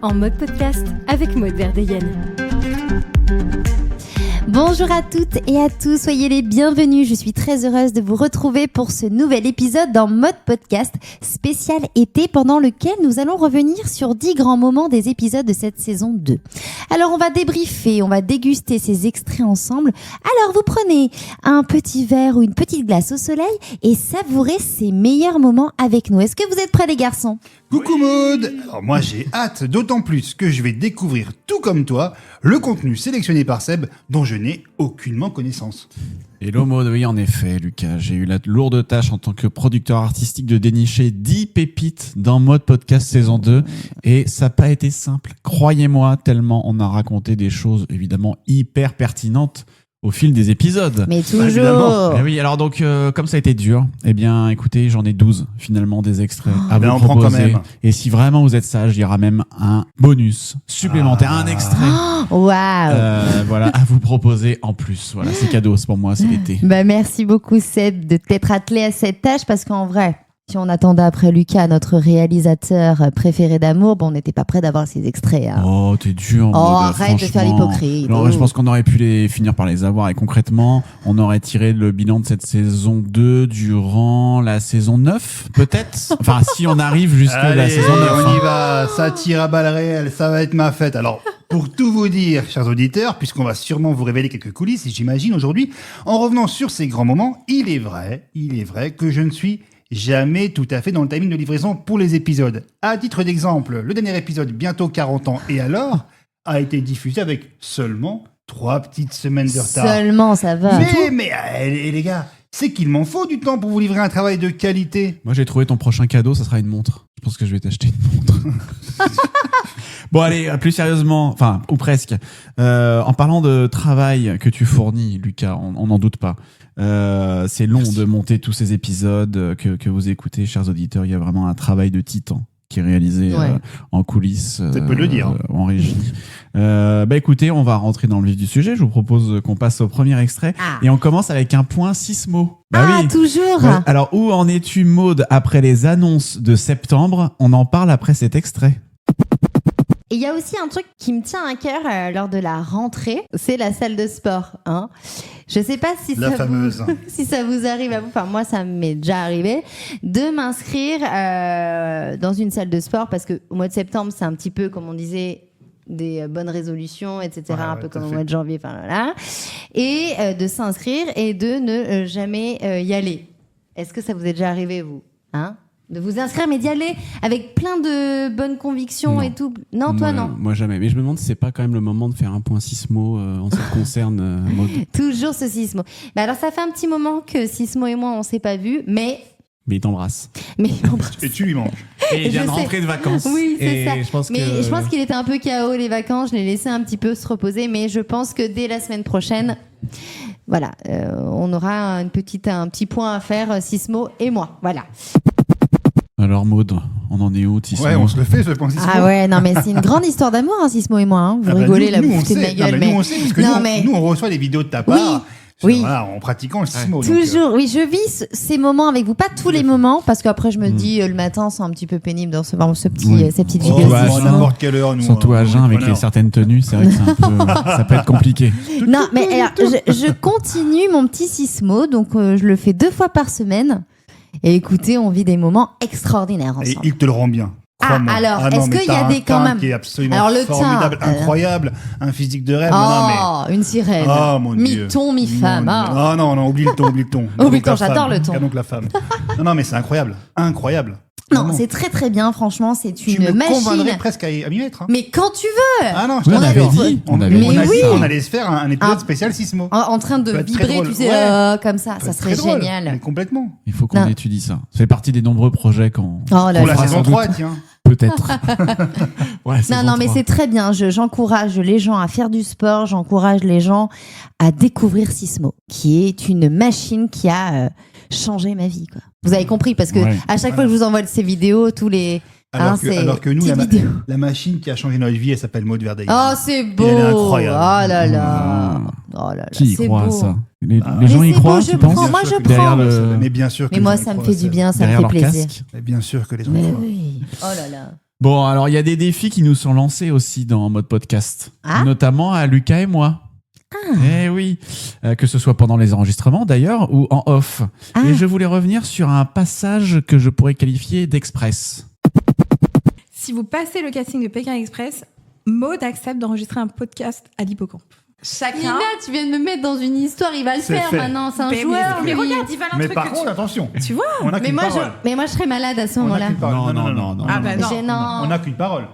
En mode podcast avec Maud Verdeyen. Bonjour à toutes et à tous, soyez les bienvenus. Je suis très heureuse de vous retrouver pour ce nouvel épisode dans Mode Podcast spécial été pendant lequel nous allons revenir sur 10 grands moments des épisodes de cette saison 2. Alors on va débriefer, on va déguster ces extraits ensemble. Alors vous prenez un petit verre ou une petite glace au soleil et savourez ces meilleurs moments avec nous. Est-ce que vous êtes prêts les garçons ? Coucou Maud. Alors moi j'ai hâte, d'autant plus que je vais découvrir tout comme toi le contenu sélectionné par Seb dont je n'ai aucunement connaissance. Hello Maud, oui en effet Lucas, j'ai eu la lourde tâche en tant que producteur artistique de dénicher 10 pépites dans Mode Podcast saison 2 et ça n'a pas été simple, croyez-moi, tellement on a raconté des choses évidemment hyper pertinentes au fil des épisodes. Mais toujours. Et oui, alors donc comme ça a été dur, eh bien écoutez, j'en ai 12 finalement des extraits à vous on prend proposer. quand même. Et si vraiment vous êtes sage, il y aura même un bonus supplémentaire, un extrait. Waouh. Voilà, à vous proposer en plus. Voilà, c'est cadeau, c'est pour moi, c'est l'été. Bah merci beaucoup Seb de t'être attelé à cette tâche parce qu'en vrai, si on attendait après Lucas, notre réalisateur préféré d'amour, bon, on n'était pas prêt d'avoir ces extraits. Hein. Oh, t'es dur. Oh, Maud, arrête de faire franchement. l'hypocrite. Non, je pense qu'on aurait pu finir par les avoir et concrètement, on aurait tiré le bilan de cette saison 2 durant la saison 9, peut-être. Enfin, si on arrive jusqu'à la saison 9. On y va, ça tire à balles réelles, ça va être ma fête. Alors, pour tout vous dire, chers auditeurs, puisqu'on va sûrement vous révéler quelques coulisses, j'imagine, aujourd'hui, en revenant sur ces grands moments, il est vrai que je ne suis jamais tout à fait dans le timing de livraison pour les épisodes. À titre d'exemple, le dernier épisode, bientôt 40 ans, et alors, a été diffusé avec seulement 3 petites semaines de retard. Seulement, ça va. Mais les gars, c'est qu'il m'en faut du temps pour vous livrer un travail de qualité. Moi, j'ai trouvé ton prochain cadeau, ça sera une montre. Je pense que je vais t'acheter une montre. Bon, allez, plus sérieusement, enfin, ou presque. En parlant de travail que tu fournis, Lucas, on n'en doute pas. C'est long de monter tous ces épisodes que vous écoutez, chers auditeurs. Il y a vraiment un travail de titan qui est réalisé en coulisses, Ça peut le dire. en régie. Écoutez, on va rentrer dans le vif du sujet. Je vous propose qu'on passe au premier extrait et on commence avec un point Sismo. Toujours. Alors, où en es-tu, Maud, après les annonces de septembre? On en parle après cet extrait. Et il y a aussi un truc qui me tient à cœur lors de la rentrée, c'est la salle de sport. Hein. Je sais pas si si ça vous arrive à vous, enfin moi ça m'est déjà arrivé, de m'inscrire dans une salle de sport parce qu'au mois de septembre c'est un petit peu comme on disait des bonnes résolutions, etc. Un peu comme au mois de janvier, enfin voilà. Et de s'inscrire et de ne jamais y aller. Est-ce que ça vous est déjà arrivé vous, hein? De vous inscrire, mais d'y aller avec plein de bonnes convictions et tout. Non, toi, non. Moi, jamais. Mais je me demande si c'est pas quand même le moment de faire un point Sismo en ce qui concerne Maud. Toujours ce Sismo. Bah alors, ça fait un petit moment que Sismo et moi, on s'est pas vus, mais il t'embrasse. Et tu lui manges. Et il vient de rentrer de vacances. Oui, c'est ça. Je pense je pense qu'il était un peu KO les vacances. Je l'ai laissé un petit peu se reposer, mais je pense que dès la semaine prochaine, voilà, on aura un petit point à faire, Sismo et moi. Voilà. Alors Maud, on en est où, Sismo? Ouais, on se le fait, je pense. Ah ouais, non mais c'est une grande histoire d'amour, hein, Sismo et moi. Hein. Vous rigolez, là, vous foutez de ma gueule. Nous on sait, parce que nous on reçoit des vidéos de ta part. Oui. Voilà, en pratiquant le Sismo. Toujours, oui, je vis ces moments avec vous, pas tous les moments, parce qu'après je me dis le matin c'est un petit peu pénible de recevoir ces petites vidéos. À n'importe quelle heure, nous. Surtout à jeun avec les certaines tenues, c'est vrai que c'est un peu, ça peut être compliqué. Non, mais alors, je continue mon petit Sismo, donc je le fais 2 fois par semaine. Et écoutez, on vit des moments extraordinaires ensemble. Et il te le rend bien. Est-ce qu'il y a des quand même... qui est absolument alors, le formidable, incroyable, un physique de rêve. Une sirène. Oh mon Dieu. Mi-ton, mi-femme. Non, oublie le ton. Oublie le ton, j'adore le ton. Donc la femme. Non, mais c'est incroyable. Non, vraiment. C'est très très bien, franchement, c'est tu une me machine. convaincrais presque à m'y mettre. Hein. Mais quand tu veux. Ah non, on avait dit. On allait se faire un épisode spécial Sismo. En train de vibrer, tu sais, comme ça serait génial. Mais complètement. Il faut qu'on étudie ça. Ça fait partie des nombreux projets qu'on... Pour la saison 3, tiens. Peut-être. Non, mais c'est très bien. J'encourage les gens à faire du sport. J'encourage les gens à découvrir Sismo, qui est une machine qui a changé ma vie, quoi. Vous avez compris, parce que à chaque fois que je vous envoie ces vidéos, tous les... Alors que nous, la machine qui a changé notre vie, elle s'appelle Maud Verdeyen. Oh, c'est beau. Et elle est incroyable. Oh là là. Qui y croit à ça? Les Mais gens y c'est croient, beau, je tu prends. penses Moi, je Derrière prends. le- Mais bien sûr que Mais les moi, gens y ça me croient, fait du bien, ça me derrière fait leur plaisir. casque. Mais bien sûr que les gens y Mais croient. oui. Oh là là. Bon, alors il y a des défis qui nous sont lancés aussi dans mode podcast, Ah. notamment à Lucas et moi. Eh oui, que ce soit pendant les enregistrements d'ailleurs ou en off. Ah. Et je voulais revenir sur un passage que je pourrais qualifier d'express. Si vous passez le casting de Pékin Express, Maud accepte d'enregistrer un podcast à l'Hippocampe. Chacun. Nina, tu viens de me mettre dans une histoire, il va le C'est faire fait. maintenant, c'est un Mais joueur. mais lui. regarde, il va un Mais truc par que contre, attention. tu vois. On n'a Mais qu'une moi, parole. je serais malade à ce On n'a moment-là. qu'une parole. Non. Ah bah non. Gênant. On n'a qu'une parole.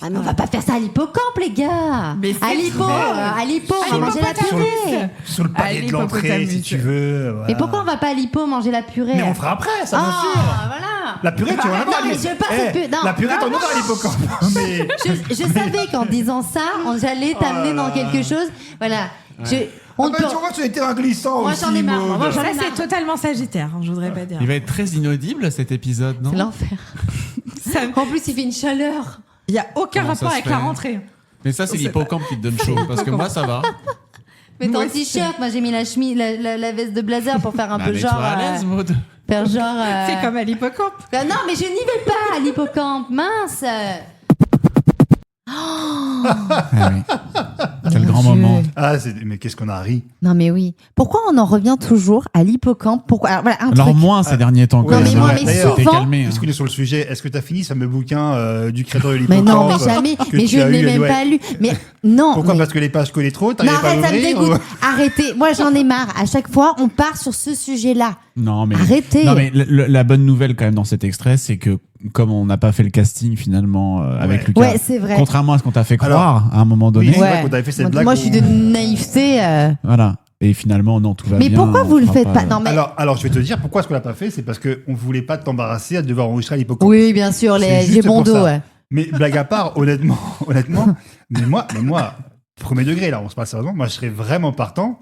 Ah, mais on va pas faire ça à l'hippocampe, les gars. Mais c'est à l'hippo, vrai. à l'hippo, on À va manger la l'hippopotamus. purée. Sur le palier Allez, de l'entrée, si l'hippopotamus. tu veux. Voilà. Mais pourquoi on va pas à l'hippo manger la purée Mais on fera après, ça, bien Ah, sûr. voilà. La purée, tu en as Non, mais je veux pas cette purée. Non. La purée, t'en auras à l'hippocampe. Mais... Je savais qu'en disant ça, j'allais t'amener dans quelque chose. Voilà. On Ah peut. bah, tu vois, tu as été un glissant Moi, aussi, j'en ai marre, Maud. moi, j'en Ça, ai marre. c'est totalement sagittaire, hein, je voudrais pas dire. Il va être très inaudible cet épisode, non? C'est l'enfer. En plus, il fait une chaleur. Il n'y a aucun Comment ça rapport se avec fait la rentrée. Mais ça, c'est l'hippocampe qui te donne chaud, parce que moi, ça va. Mais t'es en Ouais, t-shirt, moi j'ai mis la chemise, la veste de blazer pour faire un Bah, peu mets-toi genre. à l'aise, Maud. Faire genre. C'est comme à l'Hippocampe. Bah non, mais je n'y vais pas à l'hippocampe, mince. Ah oui. Quel Mon grand Dieu. moment. Ah, mais qu'est-ce qu'on a ri. Non mais oui. Pourquoi on en revient toujours à l'hippocampe? Pourquoi? Alors, voilà, un Alors truc. moins ces derniers temps. quand Ouais, mais même. moi, Ouais, mais d'ailleurs, t'es souvent- calmé, hein. Puisqu'on est sur le sujet, est-ce que tu as fini ce fameux bouquin du créateur de Mais l'hippocampe non, mais jamais. que Mais tu je as ne l'ai eu, même ouais. pas lu. Mais non. Pourquoi? mais- Parce que les pages collaient trop, Non, t'arrivais pas à arrête, ça me l'ouvrir dégoûte. ou- Arrêtez. Moi, j'en ai marre. À chaque fois, on part sur ce sujet-là. Non, mais Arrêtez. Non, mais la bonne nouvelle quand même dans cet extrait, c'est que comme on n'a pas fait le casting finalement avec Lucas, Ouais, c'est vrai. contrairement à ce qu'on t'a fait Alors, croire à un moment Oui, donné, c'est vrai qu'on t'avait fait cette blague. Moi, je suis où- de naïveté. voilà. Et finalement, non, tout va Mais bien. pourquoi on vous le fera faites pas? Non, mais. Alors, je vais te dire pourquoi est-ce qu'on l'a pas fait. C'est parce qu'on voulait pas t'embarrasser à devoir enregistrer à l'hippocampe. Oui, bien sûr, C'est les juste j'ai bon pour ça. dos. Ouais. Mais blague à part, honnêtement, mais moi, premier degré, là, on se passe sérieusement, moi, je serais vraiment partant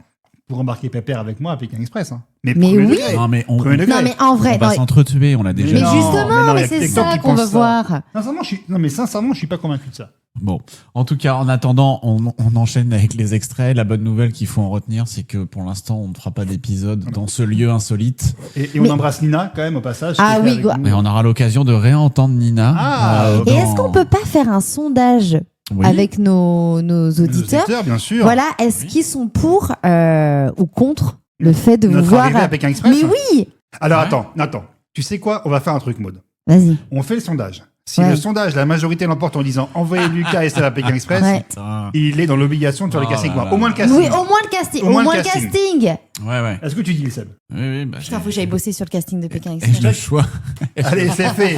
pour embarquer Pépère avec moi à Pékin Express. Hein. Mais premier oui. degré. Non, mais on Premier degré. Non, mais en vrai. va non, s'entretuer, on l'a déjà mais non, dit. justement, mais non, mais y a c'est que toi ça qui qu'on penses veut ça. voir. Sincèrement, je suis pas convaincu de ça. Bon, en tout cas, en attendant, on enchaîne avec les extraits. La bonne nouvelle qu'il faut en retenir, c'est que pour l'instant, on ne fera pas d'épisode dans ce lieu insolite. Et on Mais- embrasse Nina quand même au passage. Ah qui était oui, avec quoi. nous. Et on aura l'occasion de réentendre Nina. Ah, Et est-ce qu'on peut pas faire un sondage Oui. avec nos Nos auditeurs? bien sûr. Voilà, est-ce qu'ils sont pour ou contre le fait de vous Notre voir arrivée à Pékin Express. Mais oui. Alors Ouais. attends. Tu sais quoi? On va faire un truc, Maud. Vas-y. On fait le sondage. Si Ouais. le sondage, la majorité l'emporte en disant envoyez Lucas et Estelle à Pékin Express, Ouais. Putain. il est dans l'obligation de faire le Oh casting. là là. Au moins le casting. Oui, au moins le casting. Au Au moins moins le le casting. casting. Ouais. Est-ce que tu dis, Seb? Oui, bah, Putain, faut que j'aille bosser sur le casting de Pékin Et Express. le choix. Allez,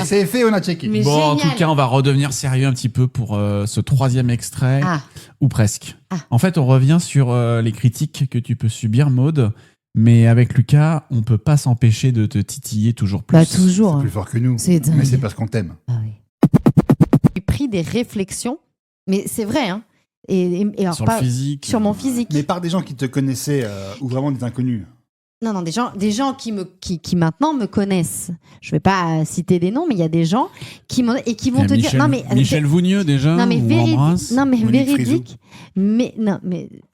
c'est fait, on a checké. Mais Bon, en tout génial. cas, on va redevenir sérieux un petit peu pour ce troisième extrait, Ah. ou presque. Ah. En fait, on revient sur les critiques que tu peux subir, Maud, mais avec Lucas, on peut pas s'empêcher de te titiller toujours plus. Bah toujours. C'est plus fort que nous. C'est dingue. Mais c'est parce qu'on t'aime. Ah oui. J'ai pris des réflexions, mais c'est vrai, hein. Et alors, Sur pas le physique. sur mon physique. Mais par des gens qui te connaissaient ou vraiment des inconnus. Non, des gens qui maintenant me connaissent. Je vais pas citer des noms, mais il y a des gens qui m'ont et qui Il y vont a te Michel, dire non mais Michel Vougneux déjà. non mais on véridique, l'embrasse. non mais Monique véridique, mais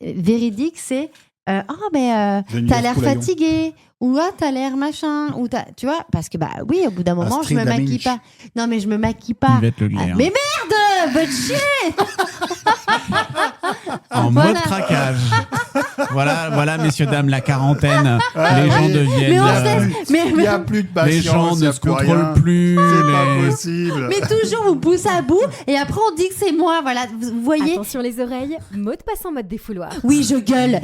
véridique c'est Geneviève t'as l'air Poulaillon. fatigué ou t'as l'air machin ou tu vois parce que bah oui au bout d'un moment Astrid je me maquille Laminch. pas. Non mais je me maquille pas. Yvette Le Glaire. Ah, mais merde, votre chier. En Voilà. mode craquage. voilà, messieurs, dames, la quarantaine. Ah les gens oui. deviennent. Mais on sait, Il n'y a plus de patience. les gens il y ne a se plus rien. contrôlent plus. C'est pas les- possible. mais toujours vous poussez à bout et après on dit que c'est moi. Voilà, vous voyez. Attention les oreilles, Maud passe en mode défouloir. Oui, je gueule.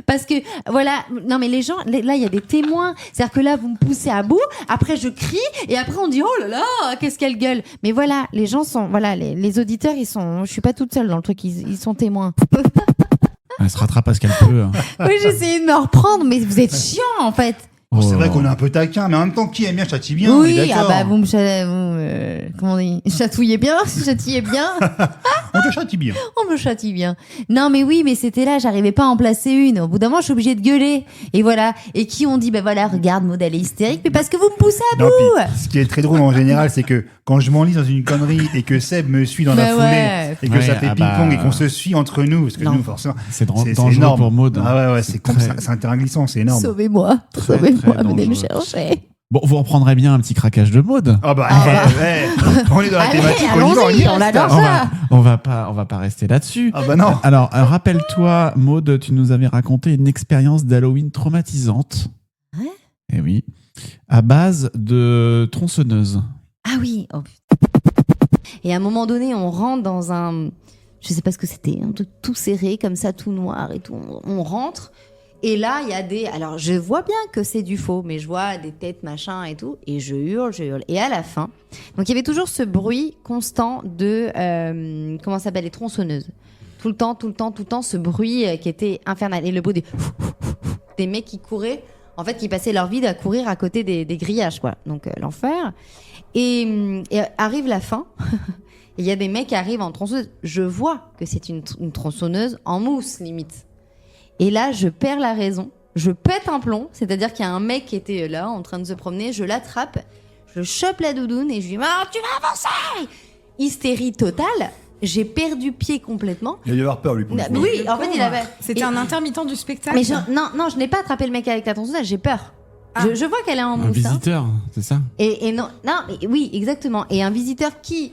Parce que, voilà, non, mais les gens, là, il y a des témoins. C'est-à-dire que là, vous me poussez à bout, après, je crie, et après, on dit, oh là là, qu'est-ce qu'elle gueule. Mais voilà, les gens sont, voilà, les auditeurs, je suis pas toute seule dans le truc, ils sont témoins. Elle se rattrape à ce qu'elle peut. hein. Oui, j'essayais de me reprendre, mais vous êtes chiant, en fait. Bon, c'est Oh. vrai qu'on est un peu taquin, mais en même temps, qui aime bien châtie bien. on est Oui, ah d'accord. bah, vous me, comment on dit, chatouillez bien, châtillez bien. On te châtie bien. On me châtie bien. Non, mais oui, mais c'était là, j'arrivais pas à en placer une. Au bout d'un moment, je suis obligée de gueuler. Et voilà. Et qui on dit, bah voilà, regarde, Maud, elle est hystérique, mais parce que vous me poussez à Non, bout. puis, ce qui est très drôle en général, c'est que quand je m'enlise dans une connerie et que Seb me suit dans la Bah foulée ouais. et que Ouais, ça fait ah ping-pong bah. et qu'on se suit entre nous, parce que Non. nous, forcément, C'est c'est dangereux énorme. pour Maud. Ah ouais, c'est comme très- ça, c'est un terrain glissant, c'est énorme. Sauvez-moi. Très, Sauvez-moi, très venez me dangereux. chercher. Bon, vous reprendrez bien un petit craquage de Maud. Ah bah, Ah bah. on est dans la Allez, thématique, on y va, allons-y, on reste. l'adore. On va pas rester là-dessus. Ah bah non. Alors, rappelle-toi, Maud, tu nous avais raconté une expérience d'Halloween traumatisante. Ouais. Eh oui. À base de tronçonneuse. Ah oui. Oh, putain. Et à un moment donné, on rentre dans un, je sais pas ce que c'était, un truc tout serré comme ça, tout noir et tout. On rentre et là il y a des, alors je vois bien que c'est du faux, mais je vois des têtes machin et tout, et je hurle. Et à la fin, donc il y avait toujours ce bruit constant de comment ça s'appelle, les tronçonneuses. Tout le temps, ce bruit qui était infernal. Et le bruit des mecs qui couraient, en fait, qui passaient leur vie à courir à côté des grillages, quoi. Donc l'enfer. Et arrive la fin. Il y a des mecs qui arrivent en tronçonneuse. Je vois que c'est une tronçonneuse en mousse, limite. Et là, je perds la raison. Je pète un plomb. C'est-à-dire qu'il y a un mec qui était là, en train de se promener. Je l'attrape. Je chope la doudoune et je lui dis « tu vas avancer !» Hystérie totale. J'ai perdu pied complètement. Il a dû avoir peur, lui, pour le coup. Oui, en fait, il avait... C'était et- un intermittent du spectacle. Mais non, je n'ai pas attrapé le mec avec la tronçonneuse. J'ai peur. Ah. Je vois qu'elle est en Un mousse. hein. visiteur, c'est ça? Et non, mais oui, exactement. Et un visiteur qui,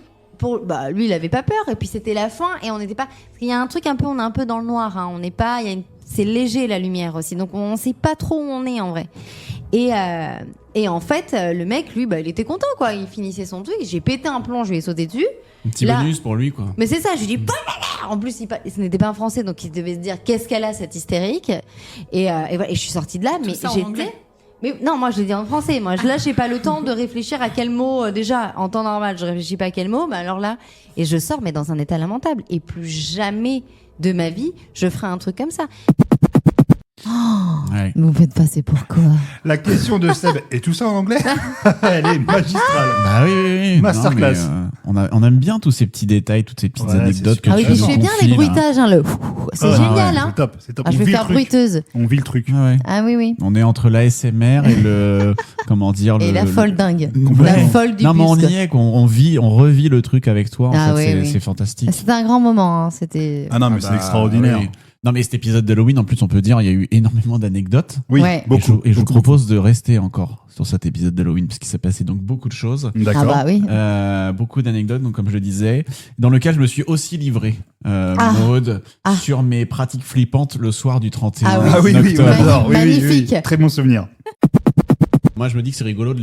lui, il avait pas peur. Et puis c'était la fin. Et on n'était pas. Parce qu'il y a un truc un peu, on est un peu dans le noir. Hein. On n'est pas. C'est léger la lumière aussi. Donc on sait pas trop où on est en vrai. Et en fait, le mec, lui, il était content quoi. Il finissait son truc. J'ai pété un plomb. Je lui ai sauté dessus. Un petit Là- bonus pour lui, quoi. Mais c'est ça. Je lui dis. En plus, ce n'était pas un français, donc il devait se dire qu'est-ce qu'elle a cette hystérique. Et voilà. Et je suis sortie de là, mais ça en j'étais. anglais. Mais non, moi je l'ai dit en français. Moi, là, j'ai pas le temps de réfléchir à quel mot. Déjà, en temps normal, je réfléchis pas à quel mot. Mais alors là, et je sors, mais dans un état lamentable. Et plus jamais de ma vie, je ferai un truc comme ça. Ouais. Vous me faites passer pour quoi? La question de Seb, et tout ça en anglais? Elle est magistrale. Bah oui. Masterclass. Non, mais, on aime bien tous ces petits détails, toutes ces petites Ouais, anecdotes c'est que Ah oui, tu puis je nous fais bien confies, les là. bruitages, hein, le. C'est Ah, génial, ouais, hein. C'est top. Ah, je On vais vit le faire truc. bruiteuse. On vit le truc. Ouais, ouais. Ah oui, oui. On est entre l'ASMR et le comment dire Et la folle dingue. Ouais. La folle du Non, mais on bus, quoi. y est, on revit le truc avec toi. En Ah fait, oui, oui. c'est fantastique. C'était un grand moment. Hein. C'était. Ah non, mais Ah c'est bah, extraordinaire. oui. Non, mais cet épisode d'Halloween, en plus, on peut dire, il y a eu énormément d'anecdotes. Oui, Ouais. beaucoup. Et je vous beaucoup. propose de rester encore sur cet épisode d'Halloween, parce qu'il s'est passé donc beaucoup de choses. D'accord. Ah bah oui. Beaucoup d'anecdotes, donc comme je le disais, dans lequel je me suis aussi livré, Ah. Maud, Ah. sur mes pratiques flippantes le soir du 31 Ah oui. Ah oui, oui, on octobre. adore. Oui, oui, oui. Magnifique. Très bon souvenir. Moi, je me dis que c'est rigolo de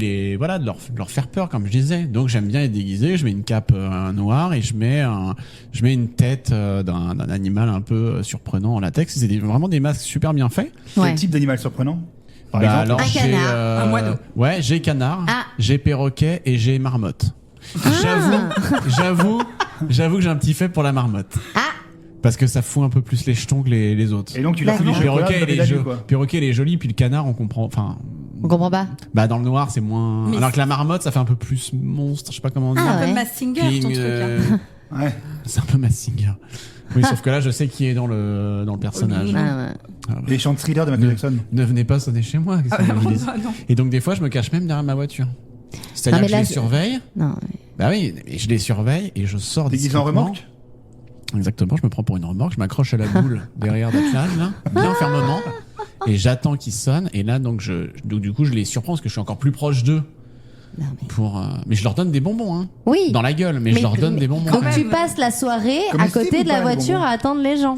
leur faire peur, comme je disais. Donc, j'aime bien être déguisé. Je mets une cape noire et je mets une tête d'un animal un peu surprenant en latex. C'est vraiment des masques super bien faits. Ouais. Quel type d'animal surprenant? Par Bah, exemple. alors, Un j'ai, canard. Un moineau. Ouais, j'ai canard, Ah. j'ai perroquet et j'ai marmotte. J'avoue que j'ai un petit fait pour la marmotte. Ah. Parce que ça fout un peu plus les jetons que les autres. Et donc, tu l'as D'accord. foutu du chocolat, Perroquet, vous il l'avez est dalle, quoi. Perroquet, il est joli, puis le canard, on comprend. Enfin, On comprend pas. bah dans le noir, c'est moins. Mais Alors que la marmotte, ça fait un peu plus monstre. Je sais pas comment dire. Ah Un peu ouais. Massinger, Puis, ton truc. Hein. Ouais. c'est un peu Massinger. Oui, sauf que là, je sais qui est dans le personnage. Ah, ouais. Ah, bah. Les chants de Thriller de Michael Jackson. Ne venez pas sonner chez moi. qu'est-ce Ah, que vous voulez dire non. Et donc des fois, je me cache même derrière ma voiture. C'est-à-dire Non, mais que je là, les c'est- surveille. Non. Bah oui, et je les surveille et je sors Déguisé en discrètement. remorque? Exactement, je me prends pour une remorque, je m'accroche à la boule derrière d'attelage, là, bien fermement, et j'attends qu'ils sonnent. Et là, donc du coup, je les surprends parce que je suis encore plus proche d'eux. Non, mais... Mais je leur donne des bonbons, hein, Oui. dans la gueule, mais je leur donne des bonbons. Donc quand tu même. passes la soirée à Comestible côté ou de la pas, les voiture bonbons à attendre les gens.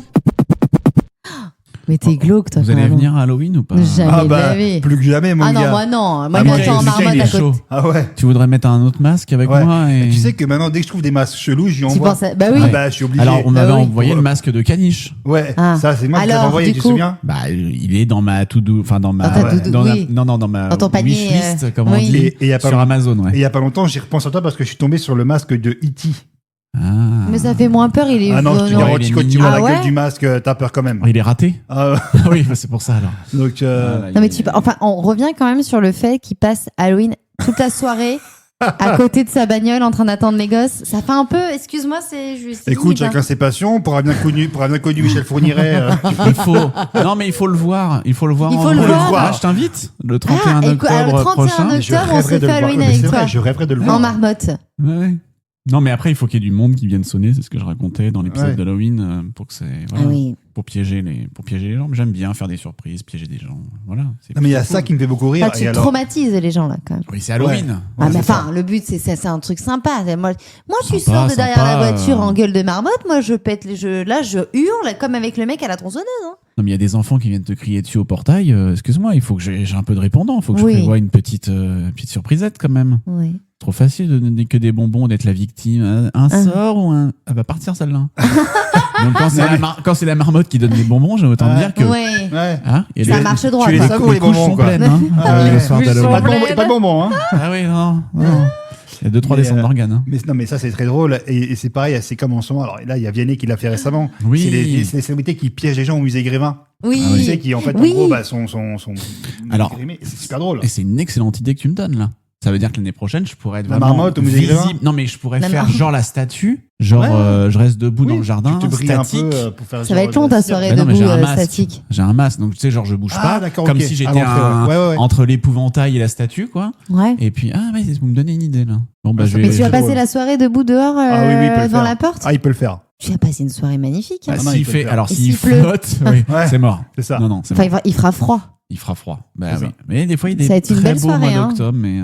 Mais t'es glauque, toi. Vous allez quand même. venir à Halloween ou pas? Jamais Ah de bah, la vie. plus que jamais, mon Ah non, gars. moi non. Moi, Ah, je moi, m'attends en Mickaël, marmotte il est à côté. chaud. Ah ouais. Tu voudrais mettre un autre masque avec Ouais. moi et... Tu sais que maintenant, dès que je trouve des masques chelous, j'y Tu envoie. penses à... Bah oui. Ah bah, je suis obligé. Alors, on m'avait Bah oui. envoyé le masque de caniche. Ouais, Ah. ça, c'est moi qui l'avais Alors, envoyé, du tu te coup- souviens? Bah, il est dans ma to-do, enfin dans ma... Dans ta to-do, dans oui. dans ma Dans ton panier, wishlist, comme on oui. dit, Et il y a pas sur long- Amazon, ouais. Et il y a pas longtemps, j'y repense à toi parce que je suis tombé sur le masque de E.T. Ah. Mais ça fait moins peur, il est... Ah non, je te non. garantis, il est quand tu mignon. vois Ah la gueule ouais du masque, t'as peur quand même. Oh, il est raté? Ah, Ah oui, bah, c'est pour ça alors. donc, Non mais enfin, on revient quand même sur le fait qu'il passe Halloween toute la soirée à côté de sa bagnole en train d'attendre les gosses. Ça fait un peu, excuse-moi, c'est juste. Écoute, chacun ses passions. Pour un bien connu Michel Fourniret. Il faut le voir. Il faut le voir. Il faut le voir. Ah, je t'invite le 31 octobre alors, le 31 prochain. octobre, on se fait Halloween avec toi. Je rêverais de le voir. En marmotte. Ouais. Non, mais après, il faut qu'il y ait du monde qui vienne sonner. C'est ce que je racontais dans l'épisode d'Halloween pour que voilà, Ah oui. pour piéger les gens. Mais j'aime bien faire des surprises, piéger des gens. Voilà. Non, mais il y a ça qui me fait beaucoup rire. Ah, tu traumatises les gens là quand même. Oui, c'est Halloween. Ah, mais enfin, le but c'est un truc sympa. Moi tu sors de derrière la voiture en gueule de marmotte. Moi, je pète les jeux. Là, je hurle comme avec le mec à la tronçonneuse. Hein. Non, mais il y a des enfants qui viennent te crier dessus au portail. Excuse-moi, il faut que j'ai un peu de répondant. Il faut que je prévoie une petite surprisette quand même. Oui. Trop facile de donner que des bonbons, d'être la victime. Un sort ou un. Elle va partir celle-là. Donc quand c'est la marmotte qui donne des bonbons, j'ai autant dire que. Ouais. Hein, ça marche droit. Tu les savoures les bonbons quoi. Pleines, hein, le soir d'Halloween. Pas de bonbons hein. Ah oui, non. Il y a 2-3 descentes d'organes. Hein. Mais ça c'est très drôle et c'est pareil, c'est comme en ce moment. Alors là, il y a Vianney qui l'a fait récemment. Oui. C'est les célébrités qui piègent les gens au musée Grévin. Oui. Tu sais qui en fait en gros sont alors c'est super drôle. Et c'est une excellente idée que tu me donnes là. Ça veut dire que l'année prochaine, je pourrais être la vraiment marmotte au musée visible. Grévin. Non, mais je pourrais faire genre la statue. Genre, je reste debout dans le jardin, tu te brilles statique. un peu pour faire ça va être long ta soirée debout statique. J'ai un masque, donc tu sais, genre je bouge pas, comme si j'étais entre l'épouvantail et la statue, quoi. Ouais. Et puis, vous me donnez une idée là. Bon, bah, mais tu vas passer la soirée debout dehors devant la porte. Ah, il peut le faire. Tu vas passer une soirée magnifique. Hein. S'il flotte, c'est mort. C'est ça. Non, c'est mort. Il fera froid. Il fera froid. Bah oui. Mais des fois, il y a ça des très beaux soirée, mois d'octobre. Mais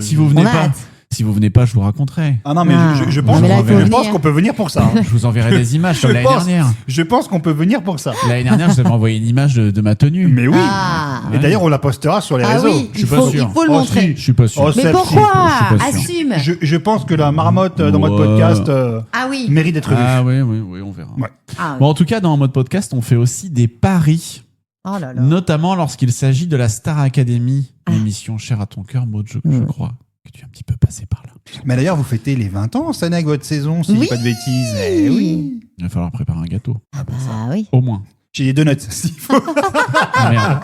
si vous venez pas, je vous raconterai. Ah non, mais je pense qu'on peut venir pour ça. Je vous enverrai des images comme l'année dernière. Je pense qu'on peut venir pour ça. L'année dernière, je vous avais envoyé une image de ma tenue. Mais oui. Et d'ailleurs, on la postera sur les réseaux. Oui, je suis pas sûr. Il faut le montrer. Je suis pas sûr. Mais pourquoi Assume. Je pense que la marmotte dans mode podcast mérite d'être vue. Ah oui, on verra. Bon, en tout cas, dans mode podcast, on fait aussi des paris. Oh là là. Notamment lorsqu'il s'agit de la Star Academy, l'émission chère à ton cœur, Maud, je crois que tu es un petit peu passé par là. Mais d'ailleurs, vous fêtez les 20 ans cette année avec votre saison, si je dis pas de bêtises. Oui. Il va falloir préparer un gâteau. Ah bah oui. Au moins. J'ai des donuts, s'il faut. Ah merde.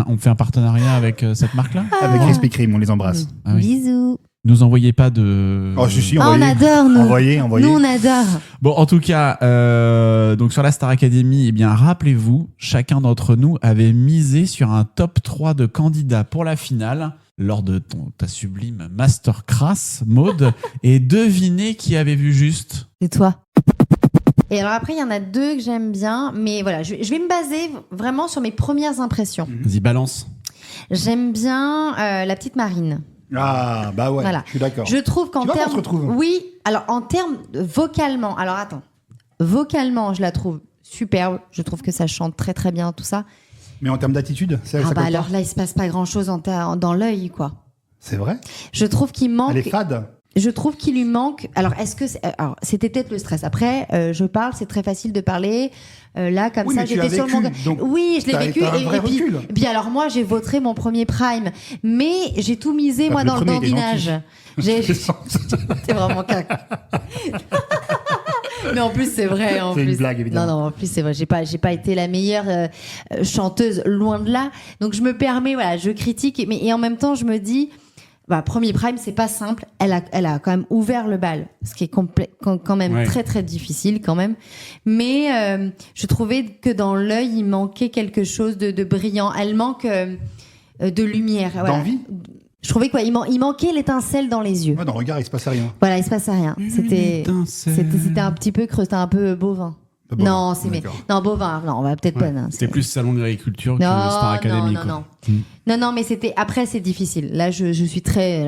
On fait un partenariat avec cette marque-là Avec Krispy Kreme, on les embrasse. Ah, oui. Bisous. Nous envoyez pas de... Oh, si, on adore, nous. Envoyez. Nous, on adore. Bon, en tout cas, donc sur la Star Academy, rappelez-vous, chacun d'entre nous avait misé sur un top 3 de candidats pour la finale lors de ta sublime masterclass, Maud, et devinez qui avait vu juste. C'est toi. Et alors après, il y en a 2 que j'aime bien, mais voilà, je vais me baser vraiment sur mes premières impressions. Vas-y, balance. J'aime bien la petite Marine. Ah, bah ouais, voilà. Je suis d'accord. Je trouve qu'en termes... on se retrouve. Oui, alors en termes vocalement, alors attends, vocalement, je la trouve superbe, je trouve que ça chante très très bien, tout ça. Mais en termes d'attitude, c'est ça. Alors là, il se passe pas grand-chose dans l'œil, quoi. C'est vrai. Je trouve qu'il manque... Elle est fade. Je trouve qu'il lui manque... Alors, c'était peut-être le stress. Après, je parle, c'est très facile de parler. Là, comme ça, j'étais sur mon... Oui, je l'ai vécu. Et puis, alors, moi, j'ai voté mon premier prime. Mais j'ai tout misé, moi, dans le dandinage. C'est vraiment cac. Mais en plus, c'est vrai. C'est une blague, évidemment. Non, en plus, c'est vrai. J'ai pas été la meilleure chanteuse, loin de là. Donc, je me permets, voilà, je critique. Et en même temps, je me dis... premier prime, c'est pas simple. Elle a quand même ouvert le bal, ce qui est quand même très très difficile quand même. Mais je trouvais que dans l'œil, il manquait quelque chose de brillant. Elle manque de lumière. D'envie. Je trouvais qu'il manquait l'étincelle dans les yeux. Dans le regard, il se passait rien. Voilà, il se passait rien. C'était un petit peu creux, c'était un peu bovin. Non, bovin. Non, on va peut-être pas. C'était plus salon de l'agriculture que Star Academy. Non, mais c'était. Après, c'est difficile. Là, je